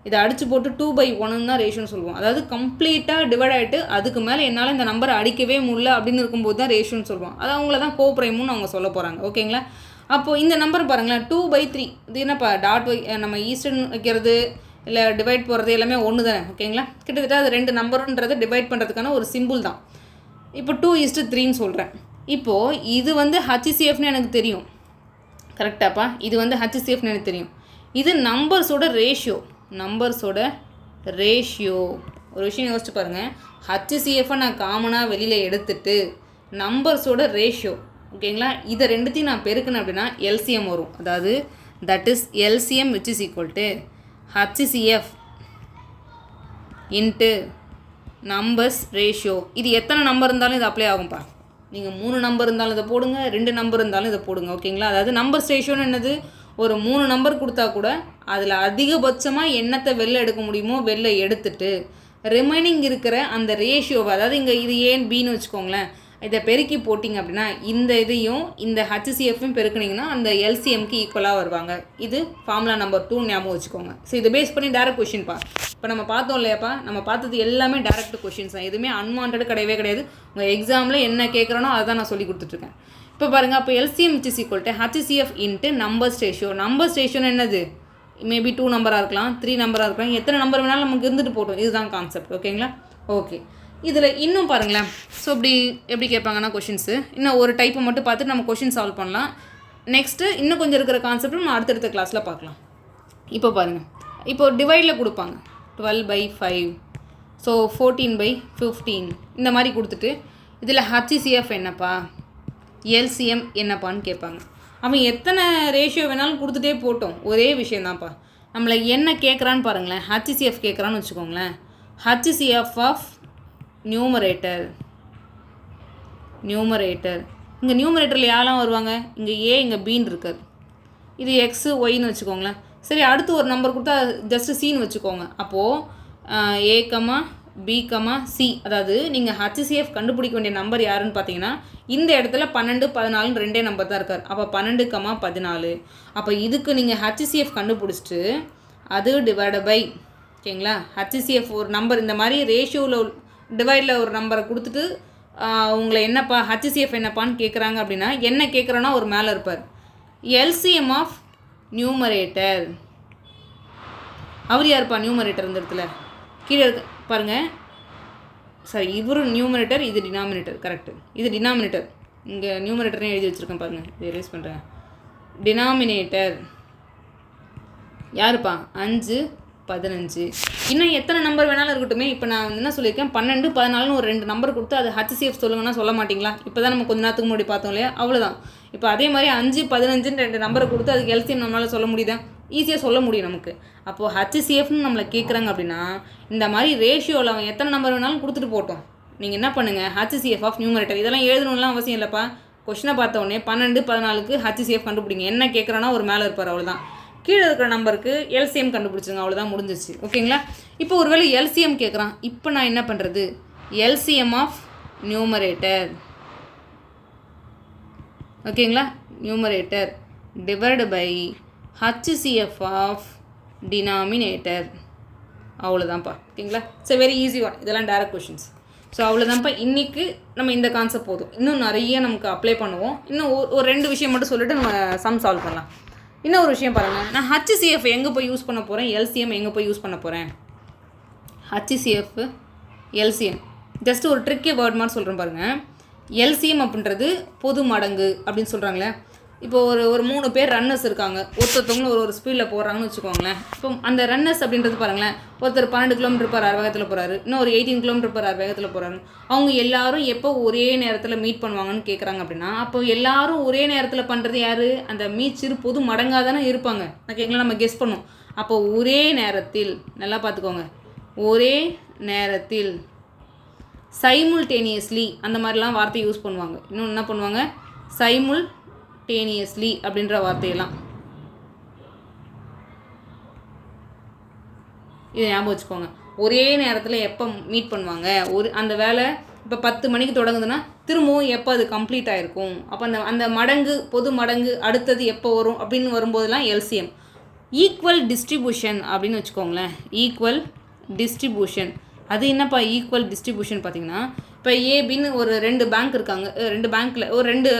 இதை அடித்து போட்டு 2/1 தான் ரேஷியோன்னு சொல்லுவோம். அதாவது கம்ப்ளீட்டாக டிவைட் ஆகிட்டு அதுக்கு மேலே என்னால் இந்த நம்பரை அடிக்கவே முடியல அப்படின்னு இருக்கும்போது தான் ரேஷியோன்னு சொல்லுவோம். அது அவங்கள தான் கோப்ரைமுன்னு அவங்க சொல்ல போகிறாங்க, ஓகேங்களா? அப்போது இந்த நம்பர் பாருங்களேன், 2/3. இது என்னப்பா டாட் நம்ம ஈஸ்டர்ன் வைக்கிறது இல்லை டிவைட் போடுறது எல்லாமே ஒன்று தானே, ஓகேங்களா? கிட்டத்தட்ட அது 2 நம்பருன்றதை டிவைட் பண்ணுறதுக்கான ஒரு சிம்பிள் தான். இப்போ 2:3ன்னு சொல்கிறேன். இப்போது இது வந்து ஹச்சிசிஎஃப்னு எனக்கு தெரியும், கரெக்டாப்பா? இது வந்து ஹச்சிசிஎஃப்னு எனக்கு தெரியும். இது நம்பர்ஸோட ரேஷியோ. ஒரு விஷயம் யோசிச்சு பாருங்கள், ஹச்சிசிஎஃப்பை நான் காமனாக வெளியில் எடுத்துட்டு நம்பர்ஸோட ரேஷியோ, ஓகேங்களா, இதை ரெண்டுத்தையும் நான் பெருக்கினேன் அப்படின்னா எல்சிஎம் வரும். அதாவது that is LCM which is equal to HCF into numbers ratio. இது எத்தனை நம்பர் இருந்தாலும் இது அப்ளை ஆகும்ப்பா. நீங்கள் 3 நம்பர் இருந்தாலும் இதை போடுங்க, 2 நம்பர் இருந்தாலும் இதை போடுங்க, ஓகேங்களா. அதாவது நம்பர்ஸ் ரேஷியோன்னு என்னது, ஒரு 3 நம்பர் கொடுத்தா கூட அதில் அதிகபட்சமாக என்னத்தை வெளில எடுக்க முடியுமோ வெளில எடுத்துட்டு ரிமைனிங் இருக்கிற அந்த ரேஷியோவை, அதாவது இங்கே இது ஏன் பின்னு வச்சுக்கோங்களேன், இதை பெருக்கி போட்டிங்க அப்படின்னா இந்த இதையும் இந்த ஹச்சிசிஎஃப்பும் பெருக்குனிங்கன்னா அந்த எல்சிஎம்க்கு ஈக்குவலாக வருவாங்க. இது ஃபார்முலா நம்பர் 2 ஞாபகம் வச்சுக்கோங்க. ஸோ இதை பேஸ் பண்ணி டேரக்ட் கொஷின்ப்பா. இப்போ நம்ம பார்த்தோம் இல்லையாப்பா, நம்ம பார்த்தது எல்லாமே டேரக்ட் கொஷின்ஸ் தான், எதுவுமே அன்வான்ட் கிடையவே கிடையாது. உங்கள் எக்ஸாமில் என்ன கேட்குறனோ அதை தான் நான் சொல்லி கொடுத்துட்ருக்கேன். இப்போ பாருங்கள், அப்போ LCM which is equal to HCF into numbers ரேஷியோன்னு என்னது, மேபி 2 நம்பராக இருக்கலாம், 3 நம்பராக இருக்கலாம், எத்தனை நம்பர் வேணாலும் நமக்கு இருந்துட்டு போட்டோம். இதுதான் கான்செப்ட், ஓகேங்களா. ஓகே, இதில் இன்னும் பாருங்களேன். ஸோ எப்படி கேட்பாங்கன்னா கொஷின்ஸு இன்னும் ஒரு டைப்பை மட்டும் பார்த்துட்டு நம்ம கொஷின் சால்வ் பண்ணலாம். நெக்ஸ்ட்டு இன்னும் கொஞ்சம் இருக்கிற கான்செப்ட் நம்ம அடுத்தடுத்த கிளாஸில் பார்க்கலாம். இப்போ பாருங்கள், இப்போ டிவைடில் கொடுப்பாங்க 12/5, ஸோ 14/15 இந்த மாதிரி கொடுத்துட்டு இதில் ஹச்சிசிஎஃப் என்னப்பா, எல்சிஎம் என்னப்பான்னு கேட்பாங்க. அவன் எத்தனை ரேஷியோ வேணாலும் கொடுத்துட்டே போட்டோம், ஒரே விஷயந்தான்ப்பா. நம்மளை என்ன கேட்குறான்னு பாருங்களேன். ஹச்சிசிஎஃப் கேட்குறான்னு வச்சுக்கோங்களேன். ஹச்சிசிஎஃப் ஆஃப் நியூமரேட்டர் இங்கே நியூமரேட்டரில் யாரெல்லாம் வருவாங்க, இங்கே ஏ இங்கே பின்னு இருக்கார், இது எக்ஸு ஒய்ன்னு வச்சுக்கோங்களேன். சரி, அடுத்து ஒரு நம்பர் கொடுத்தா ஜஸ்ட்டு சின்னு வச்சுக்கோங்க. அப்போது ஏ கமா பி கமா சி, அதாவது நீங்கள் ஹச்சிசிஎஃப் கண்டுபிடிக்க வேண்டிய நம்பர் யாருன்னு பார்த்தீங்கன்னா இந்த இடத்துல 12, 14 ரெண்டே நம்பர் தான் இருக்கார். அப்போ 12, 14. அப்போ இதுக்கு நீங்கள் ஹச்சிசிஎஃப் கண்டுபிடிச்சிட்டு அது டிவைட் பை, ஓகேங்களா, ஹச்சிசிஎஃப் ஒரு நம்பர் இந்த மாதிரி ரேஷியோவில் டிவைடில் ஒரு நம்பரை கொடுத்துட்டு உங்களை என்னப்பா ஹச்சிசிஎஃப் என்னப்பான்னு கேட்குறாங்க அப்படின்னா என்ன கேட்குறோன்னா ஒரு மேலே இருப்பார் எல்சிஎம் ஆஃப் நியூமரேட்டர். அவர் யாருப்பா நியூமரேட்டர் இந்த இடத்துல கீழே இருக்க பாருங்கள். சரி, இவர் நியூமரேட்டர், இது டினாமினேட்டர். கரெக்டு, இது டினாமினேட்டர். இங்கே நியூமரேட்டர்னே எழுதி வச்சுருக்கேன் பாருங்கள், இது எரேஸ் பண்ணுறேன். டினாமினேட்டர் யாருப்பா 5, 15. இன்னும் எத்தனை நம்பர் வேணாலும் இருக்கட்டுமே. இப்போ நான் என்ன சொல்லியிருக்கேன், 12, 14 ஒரு 2 நம்பர் கொடுத்து அது ஹச்சிசிஎஃப் சொல்லுங்கன்னா சொல்ல மாட்டிங்களா? இப்போ தான் நம்ம கொஞ்ச நேரத்துக்கு முன்னாடி பார்த்தோம் இல்லையா, அவ்வளோதான். இப்போ அதே மாதிரி 5, 15 2 நம்பரை கொடுத்து அதுக்கு எல்சிஎம் நம்மளால் சொல்ல முடியுதா? ஈஸியாக சொல்ல முடியும் நமக்கு. அப்போது ஹச்சிசிஎஃப்னு நம்மளை கேட்குறாங்க அப்படின்னா இந்த மாதிரி ரேஷியோவில் அவன் எத்தனை நம்பர் வேணாலும் கொடுத்துட்டு போட்டோம். நீங்கள் என்ன பண்ணுங்கள், ஹச்சிசிஎஃப் ஆஃப் நியூமரேட்டர் இதெல்லாம் எழுதணும்லாம் அவசியம் இல்லைப்பா. கொஷினை பார்த்த உடனே 12, 14க்கு ஹச்சிசிஎஃப் கண்டுபிடிங்க. என்ன கேட்குறான்னா ஒரு மேலே இருப்பார், அவ்வளோதான். கீழே இருக்கிற நம்பருக்கு எல்சிஎம் கண்டுபிடிச்சிங்க, அவ்வளோதான், முடிஞ்சிச்சு. ஓகேங்களா. இப்போ ஒருவேளை எல்சிஎம் கேட்குறான். இப்போ நான் என்ன பண்ணுறது, எல்சிஎம் ஆஃப் நியூமரேட்டர், ஓகேங்களா, numerator divide by HCF of denominator, அவ்வளோதான்ப்பா. ஓகேங்களா. இட்ஸ் வெரி ஈஸி ஒன், இதெல்லாம் டேரக்ட் கொஷின்ஸ். ஸோ அவ்வளோதான்ப்பா. இன்றைக்கி நம்ம இந்த கான்செப்ட் போதும். இன்னும் நிறைய நமக்கு அப்ளை பண்ணுவோம். இன்னும் ஒரு 2 விஷயம் மட்டும் சொல்லிவிட்டு நம்ம சம் சால்வ் பண்ணலாம். இன்னொரு விஷயம் பாருங்கள், நான் ஹச்சிசிஎஃப் எங்கே போய் யூஸ் பண்ண போகிறேன், எல்சிஎம் எங்கே போய் யூஸ் பண்ண போகிறேன். ஹச்சிசிஎஃப் எல்சிஎம் ஜஸ்ட் ஒரு ட்ரிக்கி வேர்ட் மாதிரி சொல்கிறேன் பாருங்கள். எல்சிஎம் அப்படின்றது பொது மடங்கு அப்படின்னு சொல்கிறாங்களே. இப்போ ஒரு 3 பேர் ரன்னர்ஸ் இருக்காங்க, ஒருத்தவங்களும் ஒரு ஸ்பீடில் போகிறாங்கன்னு வச்சுக்கோங்களேன். இப்போ அந்த ரன்னர்ஸ் அப்படின்றது பாருங்களேன், ஒருத்தர் 12 கிலோமீட்டர் பர் ஹவர் வேகத்தில் போகிறாரு, இன்னும் ஒரு 18 கிலோமீட்டர் பர் ஹவர் வேகத்தில் போகிறாரு. அவங்க எல்லாரும் எப்போ ஒரே நேரத்தில் மீட் பண்ணுவாங்கன்னு கேட்குறாங்க அப்படின்னா அப்போ எல்லாரும் ஒரே நேரத்தில் பண்ணுறது யார், அந்த மீச்சிறு பொது மடங்காக தானே இருப்பாங்க. ஓகேங்களா, நம்ம கெஸ் பண்ணோம். அப்போ ஒரே நேரத்தில், நல்லா பார்த்துக்கோங்க, ஒரே நேரத்தில் சைமுல்டேனியஸ்லி அந்த மாதிரிலாம் வார்த்தை யூஸ் பண்ணுவாங்க. இன்னும் என்ன பண்ணுவாங்க, சைமுல்டேனியஸ்லி அப்படின்ற வார்த்தையெல்லாம் இதை ஞாபகம் வச்சுக்கோங்க. ஒரே நேரத்தில் எப்போ மீட் பண்ணுவாங்க, அந்த வேலை இப்போ 10 மணிக்கு தொடங்குதுன்னா திரும்பவும் எப்போ அது கம்ப்ளீட் ஆகிருக்கும், அப்போ அந்த மடங்கு பொது மடங்கு அடுத்தது எப்போ வரும் அப்படின்னு வரும்போதெல்லாம் எல்சிஎம். ஈக்குவல் டிஸ்ட்ரிபியூஷன் அப்படின்னு வச்சுக்கோங்களேன். ஈக்குவல் டிஸ்ட்ரிபியூஷன், அது என்னப்பா ஈக்குவல் டிஸ்ட்ரிபியூஷன் பார்த்தீங்கன்னா, இப்போ ஏபின்னு ஒரு 2 பேங்க் இருக்காங்க, 2 பேங்க்கில் ஒரு 2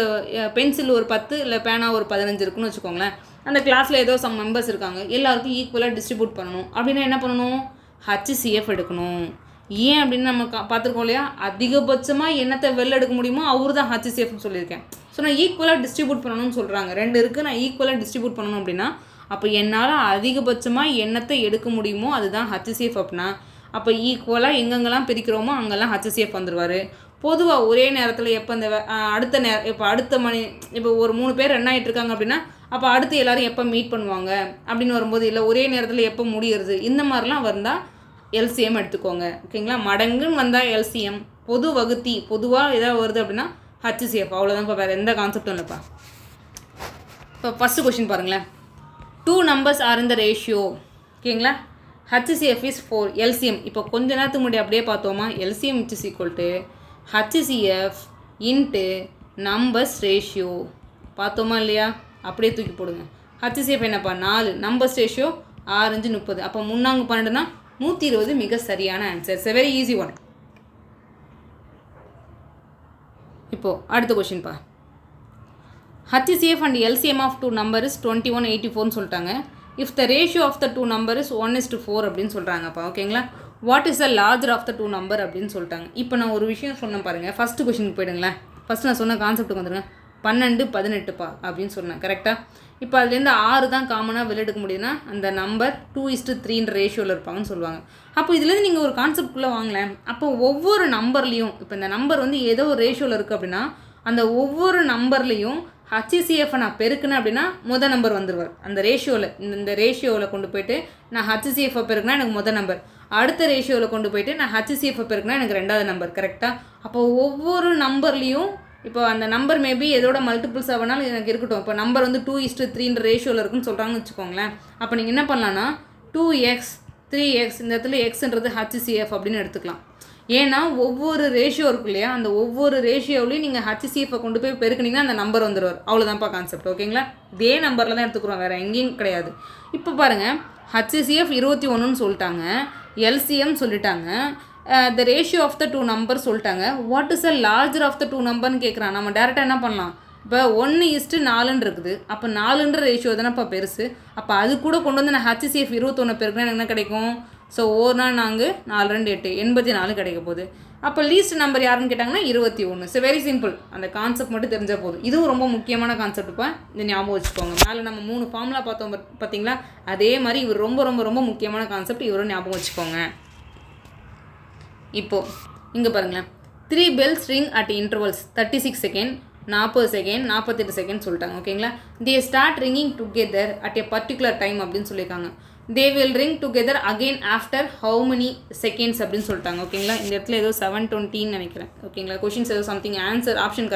பென்சில் ஒரு 10 இல்லை பேனா ஒரு 15 இருக்குன்னு வச்சுக்கோங்களேன். அந்த கிளாஸில் ஏதோ சம் மெம்பர்ஸ் இருக்காங்க, எல்லாருக்கும் ஈக்குவலாக டிஸ்ட்ரிபியூட் பண்ணணும் அப்படின்னா என்ன பண்ணணும், ஹச்சிசிஎஃப் எடுக்கணும். ஏன் அப்படின்னு நம்ம பார்த்துருக்கோம் இல்லையா, அதிகபட்சமாக என்னத்தை வெளில எடுக்க முடியுமோ அவர் தான் ஹச்சிசிஎஃப்னு சொல்லியிருக்கேன். ஸோ நான் ஈக்குவலாக டிஸ்ட்ரிபியூட் பண்ணணும்னு சொல்கிறாங்க, 2 இருக்குது, நான் ஈக்குவலாக டிஸ்ட்ரிபியூட் பண்ணணும் அப்படின்னா அப்போ என்னால் அதிகபட்சமாக என்னத்தை எடுக்க முடியுமோ அதுதான் HCF அப்படின்னா அப்போ ஈக்குவலாக எங்கெங்கெல்லாம் பிரிக்கிறோமோ அங்கெல்லாம் HCF வந்துடுவார். பொதுவாக ஒரே நேரத்தில் எப்போ இந்த அடுத்த மணி இப்போ ஒரு 3 பேர் ரன் ஆகிட்டு இருக்காங்க அப்படின்னா அப்போ அடுத்து எல்லோரும் எப்போ மீட் பண்ணுவாங்க அப்படின்னு வரும்போது இல்லை ஒரே நேரத்தில் எப்போ முடியுறது இந்த மாதிரிலாம் வந்தால் LCM எடுத்துக்கோங்க. ஓகேங்களா? மடங்குன்னு வந்தால் LCM, பொது வகுத்தி பொதுவாக எதாவது வருது அப்படின்னா HCF. அவ்வளோதான்ப்பா, வேறு எந்த கான்செப்டும் இல்லைப்பா. இப்போ ஃபஸ்ட்டு கொஷின் பாருங்களேன். 2 numbers are in the ratio. ஓகேங்களா? HCF is 4. LCM இப்போ கொஞ்ச நேரத்துக்கு முன்னாடி அப்படியே பார்த்தோமா, LCM is equal to HCF into numbers ratio. பார்த்தோமா இல்லையா? அப்படியே தூக்கி போடுங்க. HCF என்னப்பா 4, numbers ratio 6 5 30. அப்போ 3 12னா 120 மிக சரியான answer. It's a very easy one. இப்போது அடுத்த கொஷின்ப்பா. HCF and LCM of 2 number is 2184ன்னு சொல்லிட்டாங்க. If the ratio of the 2 number is 1:4 அப்படின்னு சொல்கிறாங்கப்பா. ஓகேங்களா? What is the larger of the 2 number அப்படின்னு சொல்லிட்டாங்க. இப்போ நான் ஒரு விஷயம் சொன்னேன் பாருங்கள். ஃபஸ்ட்டு கொஷினுக்கு போயிடுங்களேன். ஃபஸ்ட்டு நான் சொன்ன கான்செப்ட்டுக்கு வந்துடுங்க. 12 18பா அப்படின்னு சொன்னேன். கரெக்டாக? இப்போ அதுலேருந்து 6 தான் காமனாக வெளியெடுக்க முடியுதுன்னா அந்த நம்பர் 2:3 ரேஷியோவில் இருப்பாங்கன்னு சொல்லுவாங்க. அப்போ இதுலேருந்து நீங்கள் ஒரு கான்செப்ட்குள்ளே வாங்கலேன். அப்போ ஒவ்வொரு நம்பர்லேயும் இப்போ இந்த நம்பர் வந்து ஏதோ ஒரு ரேஷியோவில் இருக்குது அப்படின்னா அந்த ஒவ்வொரு நம்பர்லேயும் HCF நான் பெருக்குனேன் அப்படின்னா மொதல் நம்பர் வந்துடுவார் அந்த ரேஷியோவில். இந்த ரேஷியோவில் கொண்டு போயிட்டு நான் HCF பெருக்குனா எனக்கு மொதல் நம்பர், அடுத்த ரேஷியோவில் கொண்டு போயிட்டு நான் HCF பெருக்குனா எனக்கு 2வது நம்பர். கரெக்டாக? அப்போ ஒவ்வொரு நம்பர்லேயும் இப்போ அந்த நம்பர் மேபி எதோட மல்டிபிள்ஸ் ஆகனாலும் எனக்கு இருக்கட்டும். இப்போ நம்பர் வந்து 2:3 ரேஷியோவில் இருக்குன்னு சொல்கிறாங்கன்னு வச்சுக்கோங்களேன். அப்போ நீங்கள் என்ன பண்ணலான்னா 2x 3x இந்த இடத்துல எக்ஸ்ன்றது HCF அப்படின்னு எடுத்துக்கலாம். ஏன்னா ஒவ்வொரு ரேஷியோ இருக்கு இல்லையா, அந்த ஒவ்வொரு ரேஷியோவிலையும் நீங்கள் HCF கொண்டு போய் பெருக்குனீங்கன்னா அந்த நம்பர் வந்துடுவார். அவ்வளோதான்ப்பா கான்செப்ட். ஓகேங்களா? இதே நம்பரில் தான் எடுத்துக்கிறோம், வேறு எங்கேயும் கிடையாது. இப்போ பாருங்கள், HCF 21ன்னு சொல்லிட்டாங்க, LCM சொல்லிட்டாங்க, the ratio of the 2 numbers சொல்லிட்டாங்க. What is the larger of the 2 நம்பர்னு கேட்குறான். நம்ம டேரெக்டாக என்ன பண்ணலாம், இப்போ 1:4 இருக்குது. அப்போ 4ன்ற ரேஷியோ தானேப்பா பெருசு. அப்போ அது கூட கொண்டு வந்து நான் HCF 21 பெருக்குனா எனக்கு என்ன கிடைக்கும்? ஸோ 1 4 4 2 8 84 கிடைக்க போகுது. அப்போ லீஸ்ட் நம்பர் யாருன்னு கேட்டாங்கன்னா 21. So very simple. அந்த கான்செப்ட் மட்டும் தெரிஞ்சால் போதும். இதுவும் ரொம்ப முக்கியமான கான்செப்ட்ப்பா, இந்த ஞாபகம் வச்சுக்கோங்க. மேலே நம்ம 3 ஃபார்முலா பார்த்தோம் பார்த்தீங்களா, அதே மாதிரி இவர் ரொம்ப ரொம்ப ரொம்ப முக்கியமான கான்செப்ட், இவரும் ஞாபகம் வச்சுக்கோங்க. இப்போது இங்கே பாருங்களேன், 3 bells ring at intervals 36 second 40 second 48 second சொல்லிட்டாங்க. ஓகேங்களா? they start ringing together at a particular time அப்படின்னு சொல்லியிருக்காங்க. they will ring together again after how many seconds அப்படின்னு சொல்லிட்டாங்க. ஓகேங்களா? இந்த இடத்துல ஏதோ 7:20ன்னு நினைக்கிறேன். ஓகேங்களா? கொஷின்ஸ் ஏதோ சம்திங் ஆன்சர் ஆப்ஷன்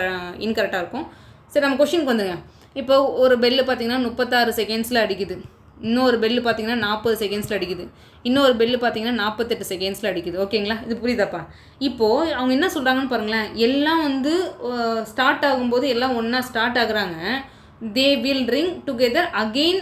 இன்கரெக்டாக இருக்கும். சரி, நம்ம கொஷினுக்கு வந்துங்க. இப்போ ஒரு பெல்லு பார்த்தீங்கன்னா 36 செகண்ட்ஸில் அடிக்குது, இன்னொரு பெல்லு பார்த்தீங்கன்னா 40 செகண்ட்ஸில் அடிக்குது, இன்னொரு பெல்லு பார்த்தீங்கன்னா 48 செகண்ட்ஸில் அடிக்குது. ஓகேங்களா? இது புரியுதாப்பா? இப்போது அவங்க என்ன சொல்கிறாங்கன்னு பாருங்களேன். எல்லாம் வந்து ஸ்டார்ட் ஆகும்போது எல்லாம் ஒன்றா ஸ்டார்ட் ஆகுறாங்க. They will ring together again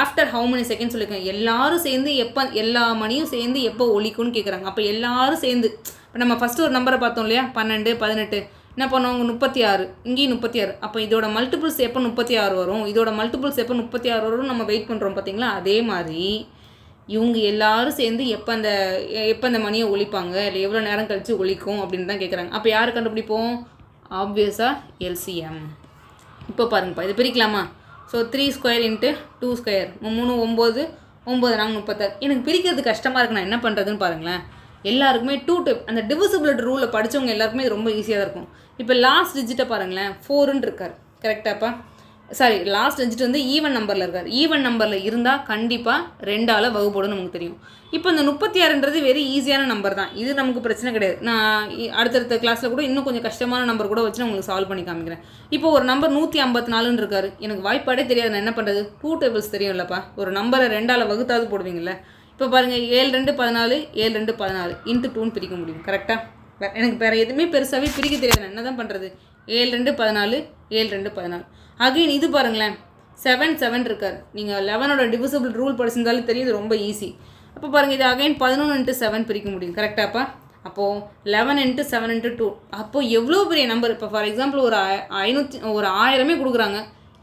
after how many seconds சொல்லியிருக்காங்க. எல்லாரும் சேர்ந்து எப்போ, எல்லா மணியும் சேர்ந்து எப்போ ஒலிக்கும்னு கேட்குறாங்க. அப்போ எல்லாரும் சேர்ந்து, இப்போ நம்ம ஃபஸ்ட்டு ஒரு நம்பரை பார்த்தோம் இல்லையா, 12 18 என்ன பண்ணுவாங்க, 36, இங்கேயும் 36. அப்போ இதோட மல்டிபிள்ஸ் எப்போ 36 வரும், இதோட மல்டிபிள்ஸ் எப்போ 36 வரும் நம்ம வெயிட் பண்ணுறோம் பார்த்தீங்களா. அதே மாதிரி இவங்க எல்லாரும் சேர்ந்து எப்போ அந்த மணியை ஒழிப்பாங்க, இல்லை எவ்வளோ நேரம் கழித்து ஒழிக்கும் அப்படின்னு தான் கேட்குறாங்க. அப்போ யார் கண்டுபிடிப்போம்? ஆப்வியஸாக LCM. இப்போ பாருங்கப்பா, இது பிரிக்கலாமா? So 3 square into 2 square 3 9 9 4 36. எனக்கு பிரிக்கிறது கஷ்டமாக இருக்குது, நான் என்ன பண்ணுறதுன்னு பாருங்களேன். எல்லாருக்குமே 2 டைப் அந்த டிவிசிபிலிட்டி ரூலில் படித்தவங்க எல்லாருக்குமே இது ரொம்ப ஈஸியாக தான் இருக்கும். இப்போ லாஸ்ட் டிஜிட்டை பாருங்களேன், 4ன்னு இருக்கார். கரெக்டாப்பா? சாரி, லாஸ்ட் டிஜிட் வந்து ஈவன் நம்பரில் இருக்கார். ஈவன் நம்பரில் இருந்தால் கண்டிப்பாக 2ஆல் வகுப்போடுன்னு நமக்கு தெரியும். இப்போ இந்த 36ன்றது வெரி ஈஸியான நம்பர் தான், இது நமக்கு பிரச்சனை கிடையாது. நான் அடுத்தடுத்த கிளாஸில் கூட இன்னும் கொஞ்சம் கஷ்டமான நம்பர் கூட வச்சு நான் உங்களுக்கு சால்வ் பண்ணி காமிக்கிறேன். இப்போ ஒரு நம்பர் 154ன்னு இருக்கார். எனக்கு வாய்ப்பாடே தெரியாது, நான் என்ன பண்ணுறது? 2 டேபிள்ஸ் தெரியும் இல்லைப்பா, ஒரு நம்பரை 2ஆல் வகுத்தாவது போடுவீங்கள்ல. இப்போ பாருங்கள், 7 2 14 7 2 14 இன்ட்டு 2ன்னு பிரிக்க முடியும். கரெக்டாக? எனக்கு வேறு எதுவுமே பெருசாகவே பிரிக்க தெரியாது, நான் என்ன தான் பண்ணுறது? 7 2 14 7 2 14. அகைன் இது பாருங்களேன், 7 7 இருக்கார். நீங்கள் 11ஓட டிவிசிபிள் ரூல் படிச்சிருந்தாலும் தெரியுது, ரொம்ப ஈஸி. அப்போ பாருங்கள், இது அகைன் 11 இன்ட்டு 7 பிரிக்க முடியும். கரெக்டாப்பா? அப்போது 11 இன்ட்டு 7 இன்ட்டு 2. அப்போது எவ்வளோ பெரிய நம்பர். இப்போ ஃபார் எக்ஸாம்பிள் ஒரு 1000 கொடுக்குறாங்க,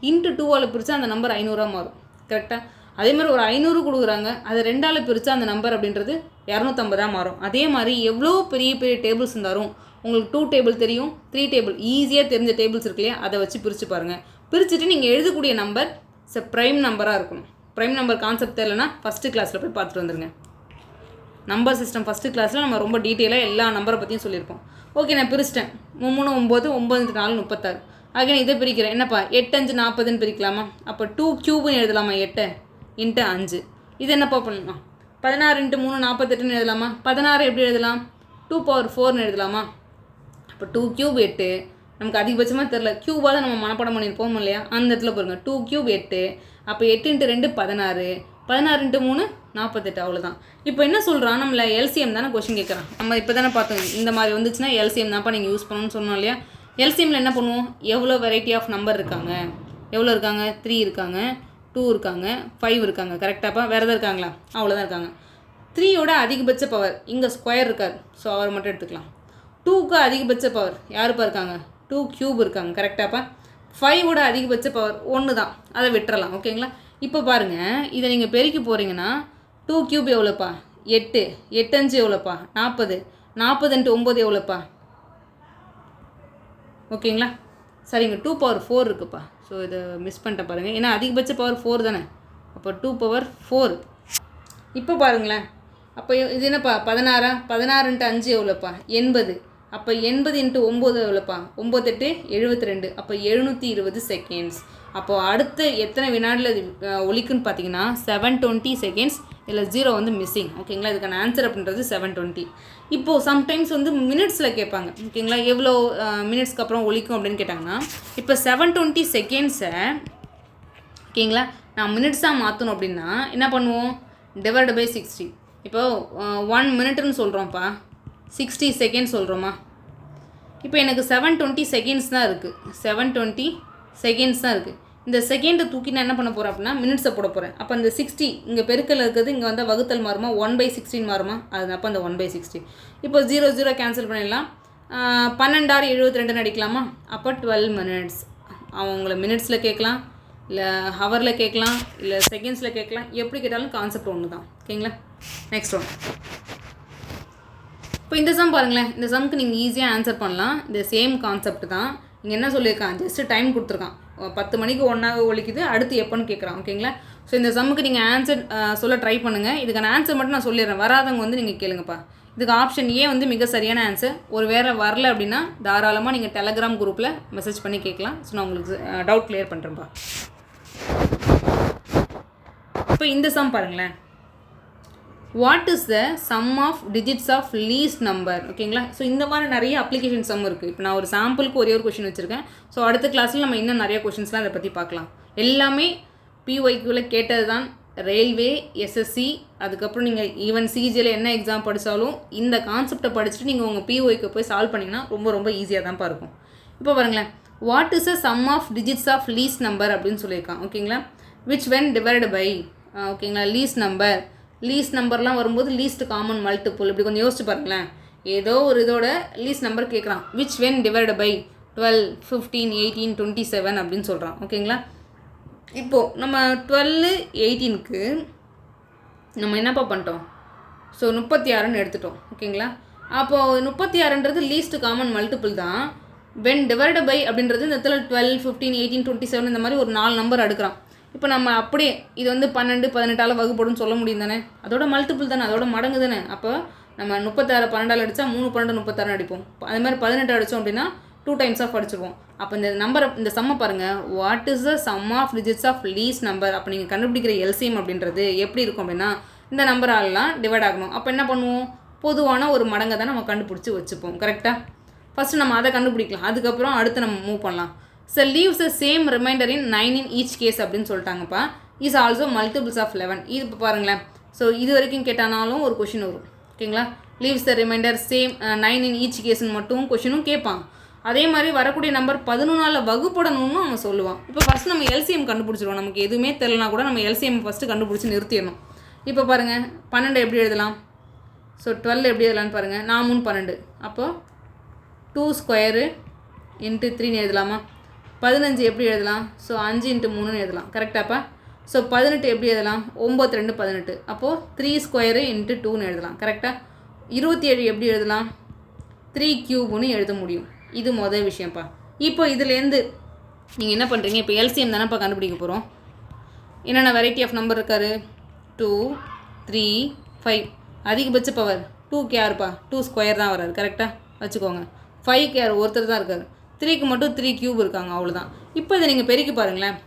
இன்ட்டு 2ஆல் பிரித்தா அந்த நம்பர் 500 மாறும். கரெக்டாக? அதே மாதிரி ஒரு 500 கொடுக்குறாங்க, அதை 2ஆல் பிரித்தா அந்த நம்பர் அப்படின்றது 250 மாறும். அதே மாதிரி எவ்வளோ பெரிய பெரிய டேபிள்ஸ் இருந்தாலும் உங்களுக்கு 2 டேபிள் தெரியும், 3 டேபிள் ஈஸியாக தெரிஞ்ச டேபிள்ஸ் இருக்கு இல்லையா, அதை வச்சு பிரித்து பாருங்கள். பிரிச்சுட்டு நீங்கள் எழுதக்கூடிய நம்பர் ப்ரைம் நம்பராக இருக்கணும். ப்ரைம் நம்பர் கான்செப்ட் தெரியலனா ஃபஸ்ட்டு கிளாஸில் போய் பார்த்துட்டு வந்துருங்க. நம்பர் சிஸ்டம் ஃபஸ்ட்டு கிளாஸில் நம்ம ரொம்ப டீட்டெயிலாக எல்லா நம்பரை பற்றியும் சொல்லியிருப்போம். ஓகே, நான் பிரிச்சிட்டேன். 3 9 9 4 36. ஆக இதை பிரிக்கிறேன். என்னப்பா 8 5 40ன்னு பிரிக்கலாமா? அப்போ 2 கியூப்னு எழுதலாமா? 8 × 5. இது என்னப்பா பண்ணலாம்? 16 × 3 48ன்னு எழுதலாமா? 16 எப்படி எழுதலாம்? 2^4ன்னு எழுதலாமா? அப்போ 2 கியூப் 8. நமக்கு அதிகபட்சமாக தெரில, கியூபாக தான் நம்ம மனப்பாடம் பண்ணியிருப்போம் இல்லையா? அந்த இடத்துல பாருங்கள், 2 கியூப் 8. அப்போ 8 × 2 16, 16 × 3 48. அவ்வளோதான். இப்போ என்ன சொல்கிறான், நம்மள எல்சிஎம் தானே கொஷின் கேட்குறான். நம்ம இப்போ தானே பார்த்தோம், இந்த மாதிரி வந்துச்சுன்னா எல்சிஎம் தான்ப்பா நீங்கள் யூஸ் பண்ணணும்னு சொன்னோம் இல்லையா? எல்சிஎம்மில் என்ன பண்ணுவோம், எவ்வளோ வெரைட்டி ஆஃப் நம்பர் இருக்காங்க, எவ்வளோ இருக்காங்க? 3 இருக்காங்க, 2 இருக்காங்க, 5 இருக்காங்க. கரெக்டாப்பா? வேறு எதாவது இருக்காங்களா? அவ்வளோதான் இருக்காங்க. 3யோட அதிகபட்ச பவர் இங்கே ஸ்கொயர் இருக்கார், ஸோ அவர் மட்டும் எடுத்துக்கலாம். 2க்கு அதிகபட்ச பவர் யாருப்பா இருக்காங்க? 2 கியூப் இருக்காங்க. கரெக்டாப்பா? 5ஓட அதிகபட்ச பவர் 1 தான், அதை விட்டுறலாம். ஓகேங்களா? இப்போ பாருங்கள், இதை நீங்கள் பெருக்கி போகிறீங்கன்னா 2 கியூப் எவ்வளோப்பா? 8. 8 5 எவ்வளோப்பா? 40. 40 × 9 எவ்வளோப்பா? ஓகேங்களா? சரிங்க, 2^4 இருக்குப்பா. ஸோ இதை மிஸ் பண்ணிட்டேன் பாருங்கள், ஏன்னா அதிகபட்ச பவர் 4 தானே. அப்போ 2^4. இப்போ பாருங்களேன், அப்போ இது என்னப்பா? 16. 16 × 5 எவ்வளோப்பா? 80. அப்போ 80 × 9 எவ்வளோப்பா? 9 8 72. அப்போ 720 செகண்ட்ஸ். அப்போது அடுத்து எத்தனை வினாடியில் ஒலிக்குன்னு பார்த்தீங்கன்னா 720 செகண்ட்ஸ். இல்லை 0 வந்து மிஸ்ஸிங். ஓகேங்களா? இதுக்கான ஆன்சர் அப்படின்றது 720. இப்போது சம்டைம்ஸ் வந்து மினிட்ஸில் கேட்பாங்க. ஓகேங்களா? எவ்வளோ மினிட்ஸ்க்கு அப்புறம் ஒலிக்கும் அப்படின்னு கேட்டாங்கன்னா, இப்போ 720 செகண்ட்ஸை ஓகேங்களா நான் மினிட்ஸாக மாற்றணும் அப்படின்னா என்ன பண்ணுவோம்? Divide by 60. இப்போது 1 மினிட்னு சொல்கிறோம்ப்பா, 60 செகண்ட்ஸ் சொல்கிறோமா? இப்போ எனக்கு 720 செகண்ட்ஸ் தான் இருக்குது. 720 செகண்ட்ஸ் தான் இருக்குது. இந்த செகண்டை தூக்கி நான் என்ன பண்ண போகிறேன் அப்படின்னா மினிட்ஸை போட போகிறேன். அப்போ அந்த 60 இங்கே பெருக்கல் இருக்குது, இங்கே வந்து வகுத்தல் மாறுமா? 1/16 மாறுமா? அது அப்போ அந்த 1/60. இப்போ 0 0 கேன்சல் பண்ணிடலாம். 12 6 72 அடிக்கலாமா? அப்போ 12 மினிட்ஸ். அவங்கள மினிட்ஸில் கேட்கலாம், இல்லை ஹவரில் கேட்கலாம், இல்லை செகண்ட்ஸில் கேட்கலாம். எப்படி கேட்டாலும் கான்செப்ட் ஒன்று தான். ஓகேங்களா? Next one. இப்போ இந்த சம் பாருங்களேன், இந்த சம்க்கு நீங்கள் ஈஸியாக ஆன்சர் பண்ணலாம். இந்த சேம் கான்செப்ட் தான். இங்கே என்ன சொல்லியிருக்கான், ஜஸ்ட்டு டைம் கொடுத்துருக்கான். 10 மணிக்கு 1 ஒலிக்குது, அடுத்து எப்போன்னு கேட்குறான். ஓகேங்களா? ஸோ இந்த சம்முக்கு நீங்கள் ஆன்சர் சொல்ல ட்ரை பண்ணுங்கள். இதுக்கான ஆன்சர் மட்டும் நான் சொல்லிடுறேன், வராதவங்க வந்து நீங்கள் கேளுங்கப்பா. இதுக்கு ஆப்ஷன் ஏ வந்து மிக சரியான ஆன்சர். ஒரு வேறு வரல அப்படின்னா தாராளமாக நீங்கள் டெலகிராம் குரூப்பில் மெசேஜ் பண்ணி கேட்கலாம். ஸோ நான் உங்களுக்கு டவுட் கிளியர் பண்ணுறேன்ப்பா. இப்போ இந்த சம் பாருங்களேன், what is the sum of digits of least number? ஓகேங்களா? ஸோ இந்த மாதிரி நிறைய அப்ளிகேஷன் சம் இருக்குது. இப்போ நான் ஒரு சாம்பிளுக்கு ஒரே ஒரு கொஷின் வச்சுருக்கேன். ஸோ அடுத்த கிளாஸில் நம்ம இன்னும் நிறைய கொஷின்ஸ்லாம் அதை பற்றி பார்க்கலாம். எல்லாமே பிஒய்க்குள்ளே கேட்டது தான். ரயில்வே, எஸ்எஸ்சி, அதுக்கப்புறம் நீங்கள் ஈவன் சிஜியில் என்ன எக்ஸாம் படித்தாலும் இந்த கான்செப்டை படிச்சுட்டு நீங்கள் உங்கள் பிஒய்க்கு போய் சால்வ் பண்ணிங்கன்னா ரொம்ப ரொம்ப ஈஸியாக தான்ப்பா இருக்கும். இப்போ பாருங்களேன், what is a sum of digits of least number அப்படின்னு சொல்லியிருக்கான். ஓகேங்களா? விச் வென் டிவைடு பை, ஓகேங்களா, லீஸ்ட் நம்பர். லீஸ்ட் நம்பர்லாம் வரும்போது லீஸ்ட் காமன் மல்டிபிள். இப்படி கொஞ்சம் யோசிச்சு பாருங்களேன், ஏதோ ஒரு இதோட லீஸ்ட் நம்பர் கேட்குறான். விச் வென் டிவைடு பை 12 15 18 27 அப்படின்னு சொல்கிறான். ஓகேங்களா? இப்போது நம்ம 12 18க்கு நம்ம என்னப்பா பண்ணிட்டோம்? ஸோ 36ன்னு எடுத்துட்டோம். ஓகேங்களா? அப்போது 36ன்றது லீஸ்ட் காமன் மல்டிபிள் தான். வென் டிவைடு பை அப்படின்றது இந்த இடத்துல 12 15 18 27 இந்த மாதிரி ஒரு 4 நம்பர் எடுக்கிறான். இப்போ நம்ம அப்படியே இது வந்து 12 18ஆல் வகுப்படுன்னு சொல்ல முடியும் தானே? அதோட மல்டிபிள் தானே, அதோட மடங்கு தானே. அப்போ நம்ம 36 12ஆல் அடித்தா 3 12 36 அடிப்போம். அதே மாதிரி 18 அடித்தோம் அப்படின்னா 2 டைம்ஸ் ஆஃப் அடிச்சிருவோம். அப்போ இந்த நம்பரை, இந்த சம்மை பாருங்கள், what is the sum of digits of least number. அப்போ நீங்கள் கண்டுபிடிக்கிற எல்சிஎம் அப்படின்றது எப்படி இருக்கும் அப்படின்னா இந்த நம்பராலாம் டிவைட் ஆகணும். அப்போ என்ன பண்ணுவோம்? பொதுவான ஒரு மடங்கை தான் நம்ம கண்டுபிடிச்சி வச்சுப்போம். கரெக்டாக? ஃபஸ்ட்டு நம்ம அதை கண்டுபிடிக்கலாம், அதுக்கப்புறம் அடுத்து நம்ம மூவ் பண்ணலாம். So leaves the same remainder in 9 in each case அப்படின்னு சொல்லிட்டாங்கப்பா. Is also multiples of 11. இது இப்போ பாருங்களேன், ஸோ இது வரைக்கும் கேட்டானாலும் ஒரு கொஷின் வரும். ஓகேங்களா? Leaves the reminder same 9 in each கேஸ்ன்னு மட்டும் கொஷினும் கேட்பான். அதே மாதிரி வரக்கூடிய நம்பர் 11ஆல் வகுப்படணும்னு அவன் சொல்லுவான். இப்போ ஃபஸ்ட் நம்ம எல்சிஎம் கண்டுபிடிச்சிடுவோம். நமக்கு எதுவுமே தெரியலனா கூட நம்ம எல்சிஎம் ஃபஸ்ட்டு கண்டுபிடிச்சி நிறுத்திடணும். இப்போ பாருங்கள், 12 எப்படி எழுதலாம்? ஸோ 12 எப்படி எழுதலான்னு பாருங்கள். 4 3 12. அப்போது 2 ஸ்கொயரு × 3ன்னு எழுதலாமா? 15 எப்படி எழுதலாம்? ஸோ 5 × 3ன்னு எழுதலாம். கரெக்டாப்பா? ஸோ 18 எப்படி எழுதலாம்? 9 2 18. அப்போது 3 ஸ்கொயரு × 2ன்னு எழுதலாம். கரெக்டாக? 27 எப்படி எழுதலாம்? 3 கியூப்னு எழுத முடியும். இது மொதல் விஷயம்ப்பா. இப்போ இதுலேருந்து நீங்கள் என்ன பண்ணுறீங்க? இப்போ எல்சிஎம் தானேப்பா கண்டுபிடிக்க போகிறோம். என்னென்ன வெரைட்டி ஆஃப் நம்பர் இருக்காரு 2 3 5 அதிகபட்ச பவர் 2க்கு யாருப்பா 2 ஸ்கொயர் தான் வராரு கரெக்டாக வச்சுக்கோங்க 5க்கு யார் ஒருத்தர் தான் இருக்கார் 3க்கு மட்டும் 3 கியூப் இருக்காங்க அவ்வளோதான் இப்போ இதை நீங்கள் பெருக்கி பாருங்களேன்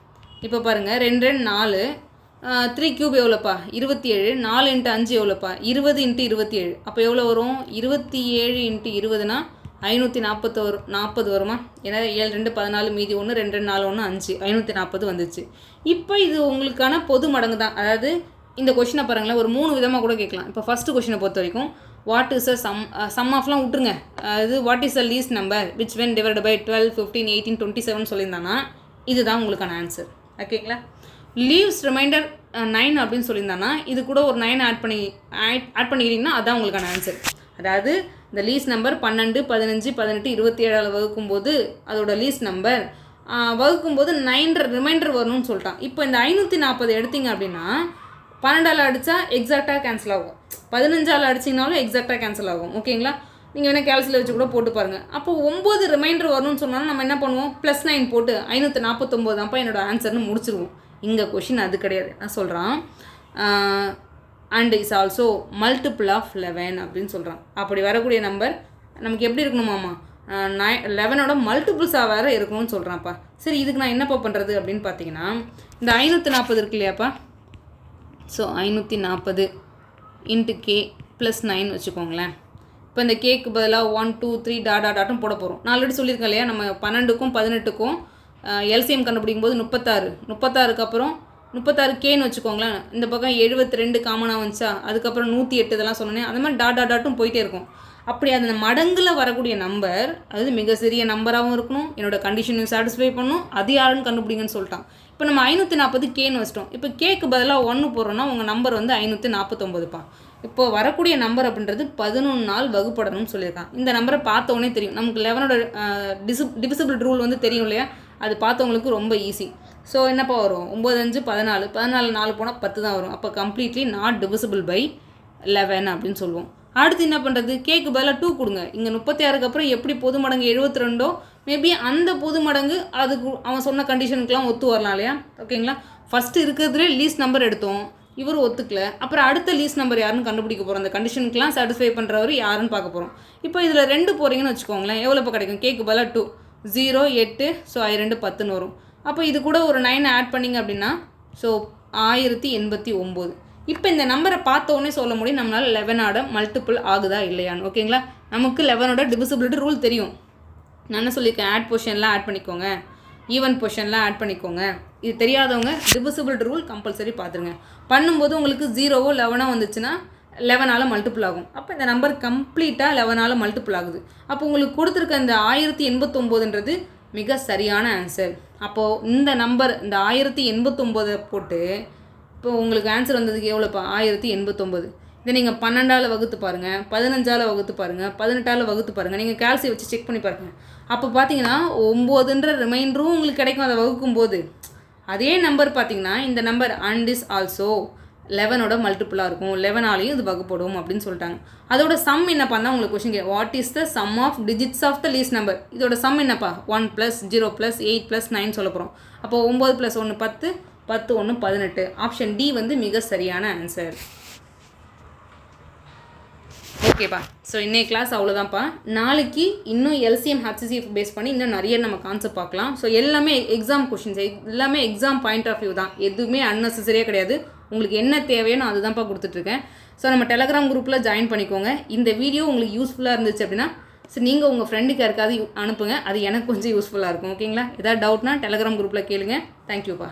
இப்போ பாருங்கள் 2 2 4 3 கியூப் எவ்வளோப்பா 27 4 × 5 எவ்வளோப்பா 20 × 27 அப்போ எவ்வளோ வரும் 27 × 20னா 540 வருமா ஏன்னா 7 2 14 மீதி 1 2 2 4 1 5 540 வந்துச்சு இப்போ இது உங்களுக்கான பொது மடங்கு தான் அதாவது இந்த கொஷினை பாருங்களேன் ஒரு 3 விதமாக கூட கேட்கலாம் இப்போ ஃபஸ்ட்டு கொஷினை பொறுத்த வரைக்கும் வாட் இஸ் அ சம் ஆஃப்லாம் விட்டுருங்க இது what is a least number which when divide by 12 15 18 27 சொல்லியிருந்தானா இதுதான் உங்களுக்கான ஆன்சர் ஓகேங்களா லீவ்ஸ் ரிமைண்டர் 9 அப்படின்னு சொல்லியிருந்தானா இது கூட ஒரு 9 ஆட் பண்ணிக்கிறீங்கன்னா அதுதான் உங்களுக்கான ஆன்சர் அதாவது இந்த லீஸ் நம்பர் 12 15 18 27 வகுக்கும்போது அதோட லீஸ் நம்பர் வகுக்கும்போது 9 ரிமைண்டர் வரணும்னு சொல்லிட்டான் இப்போ இந்த 540 எடுத்தீங்க அப்படின்னா 12ஆல் அடித்தா எக்ஸாக்டாக கேன்சல் ஆகும் 15ஆல் அடிச்சிங்கனாலும் எக்ஸாக்டாக கேன்சல் ஆகும் ஓகேங்களா நீங்கள் வேணால் கேல்குலேட்டர் வச்சு கூட போட்டு பாருங்கள் அப்போ 9 ரிமைண்டர் வரணும்னு சொன்னாலும் நம்ம என்ன பண்ணுவோம் +9 போட்டு 549 தான்ப்பா என்னோட ஆன்சர்னு முடிச்சிருவோம் இங்கே கொஷின் அது கிடையாது நான் சொல்கிறான் and is also multiple of 11 அப்படின்னு சொல்கிறான் அப்படி வரக்கூடிய நம்பர் நமக்கு எப்படி இருக்கணுமாம்மா 11ஓட மல்டிபிள்ஸாக வேறு இருக்கணும்னு சொல்கிறான்ப்பா சரி இதுக்கு நான் என்னப்பா பண்ணுறது அப்படின்னு பார்த்தீங்கன்னா இந்த 540 இருக்கு இல்லையாப்பா ஸோ 540 × k + 9 வச்சுக்கோங்களேன் இப்போ இந்த கேக்கு பதிலாக 1 2 3 டாட்டும் போட போகிறோம் நான் ஆல்ரெடி சொல்லியிருக்கேன் இல்லையா நம்ம 12க்கும் 18க்கும் எல்சிஎம் கண்டுபிடிக்கும் போது 36க்கு அப்புறம் 36Kன்னு வச்சுக்கோங்களேன் இந்த பக்கம் 72 காமனாக வந்துச்சா அதுக்கப்புறம் 108 இதெல்லாம் சொன்னேன் அந்த மாதிரி டாட்டும் போயிட்டே இருக்கும் அப்படி அந்த மடங்கில் வரக்கூடிய நம்பர் அது மிக சிறிய நம்பராகவும் இருக்கணும் என்னோட கண்டிஷனையும் சாட்டிஸ்ஃபை பண்ணணும் அது யாருன்னு கண்டுபிடிங்கன்னு சொல்லிட்டான் இப்போ நம்ம 540Kன்னு வச்சிட்டோம் இப்போ கேக்கு பதிலாக 1 போடுறோன்னா உங்கள் நம்பர் வந்து 549பா இப்போ வரக்கூடிய நம்பர் அப்படின்றது 11 வகுப்படணும்னு சொல்லியிருக்கான் இந்த நம்பரை பார்த்தோன்னே தெரியும் நமக்கு 11ஓட டிவிசிபிள் ரூல் வந்து தெரியும் இல்லையா அது பார்த்தவங்களுக்கு ரொம்ப ஈஸி ஸோ என்னப்பா வரும் 9 5 14 4 போனால் 10 தான் வரும் அப்போ கம்ப்ளீட்லி நாட் டிவிசிபிள் பை 11 அப்படின்னு சொல்லுவோம் அடுத்து என்ன பண்ணுறது கேக்கு பதிலாக 2 கொடுங்க இங்கே 36க்கு அப்புறம் எப்படி பொது மடங்கு 72 மேபி அந்த பொது மடங்கு அதுக்கு அவன் சொன்ன கண்டிஷனுக்குலாம் ஒத்து வரலாம் இல்லையா ஓகேங்களா ஃபஸ்ட்டு இருக்கிறதுலே லீஸ்ட் நம்பர் எடுத்தோம் இவர் ஒத்துக்கல அப்புறம் அடுத்த லீஸ்ட் நம்பர் யாருன்னு கண்டுபிடிக்க போகிறோம் அந்த கண்டிஷனுக்குலாம் சாட்டிஸ்ஃபை பண்ணுறவர் யாருன்னு பார்க்க போகிறோம் இப்போ இதில் 2 போகிறீங்கன்னு வச்சுக்கோங்களேன் எவ்வளோப்போ கிடைக்கும் கேக்கு பதிலாக 2 0 8 ஸோ 2 10ன்னு வரும் அப்போ இது கூட ஒரு 9 ஆட் பண்ணிங்க அப்படின்னா ஸோ 1089 இப்போ இந்த நம்பரை பார்த்தோன்னே சொல்ல முடியும் நம்மளால் 11ஓட மல்டிபிள் ஆகுதா இல்லையான்னு ஓகேங்களா நமக்கு 11ஓட டிவிசிபிலிட்டி ரூல் தெரியும் நான் என்ன சொல்லியிருக்கேன் ஆட் பொசிஷன்லாம் ஆட் பண்ணிக்கோங்க ஈவன் பொசிஷன்லாம் ஆட் பண்ணிக்கோங்க இது தெரியாதவங்க டிவிசிபிலிட்டி ரூல் கம்பல்சரி பார்த்துருங்க பண்ணும்போது உங்களுக்கு 0வோ 11ஓ வந்துச்சுன்னா 11ஆல் மல்டிபிள் ஆகும் அப்போ இந்த நம்பர் கம்ப்ளீட்டாக 11ஆல் மல்டிபிள் ஆகுது அப்போ உங்களுக்கு கொடுத்துருக்க இந்த 1089ன்றது மிக சரியான ஆன்சர் அப்போது இந்த நம்பர் இந்த 1089 போட்டு இப்போ உங்களுக்கு ஆன்சர் வந்ததுக்கு எவ்வளோப்பா 1089 இதை நீங்கள் 12ஆல் வகுத்து பாருங்கள் 15ஆல் வகுத்து பாருங்கள் 18ஆல் வகுத்து பாருங்கள் நீங்கள் கேல்சி வச்சு செக் பண்ணி பாருங்கள் அப்போ பார்த்தீங்கன்னா 9ன்ற ரிமைண்டரும் உங்களுக்கு கிடைக்கும் அதை வகுக்கும்போது அதே நம்பர் பார்த்தீங்கன்னா இந்த நம்பர் அண்ட் இஸ் ஆல்சோ 11ஓட மல்டிபிளாக இருக்கும் 11ஆலையும் இது வகுப்படும் அப்படின்னு சொல்லிட்டாங்க அதோட சம் என்னப்பா தான் உங்களுக்கு question what is the sum of digits of the least number இதோட சம் என்னப்பா 1 + 0 + 8 + 9 சொல்ல போகிறோம் அப்போது 9 + 1 10 10 1 18 ஆப்ஷன் டி வந்து மிக சரியான ஆன்சர் ஓகேப்பா ஸோ இன்னைக்கு கிளாஸ் அவ்வளோதான்ப்பா நாளைக்கு இன்னும் எல்சிஎம் ஹச்சிசிஎஃப் பேஸ் பண்ணி இன்னும் நிறைய நம்ம கான்செப்ட் பார்க்கலாம் ஸோ எல்லாமே எக்ஸாம் கொஷின்ஸ் எல்லாமே எக்ஸாம் பாயிண்ட் ஆஃப் வியூ தான் எதுவுமே அன்னெசரியாக கிடையாது உங்களுக்கு என்ன தேவையோ நான் அதுதான்ப்பா கொடுத்துட்ருக்கேன் ஸோ நம்ம டெலகிராம் குரூப்பில் ஜாயின் பண்ணிக்கோங்க இந்த வீடியோ உங்களுக்கு யூஸ்ஃபுல்லாக இருந்துச்சு அப்படின்னா ஸோ நீங்கள் உங்கள் ஃப்ரெண்டுக்கு யாருக்காவது அனுப்புங்க அது எனக்கு கொஞ்சம் யூஸ்ஃபுல்லாக இருக்கும் ஓகேங்களா ஏதாவது டவுட்னா டெலகிராம் குரூப்பில் கேளுங்க தேங்க்யூப்பா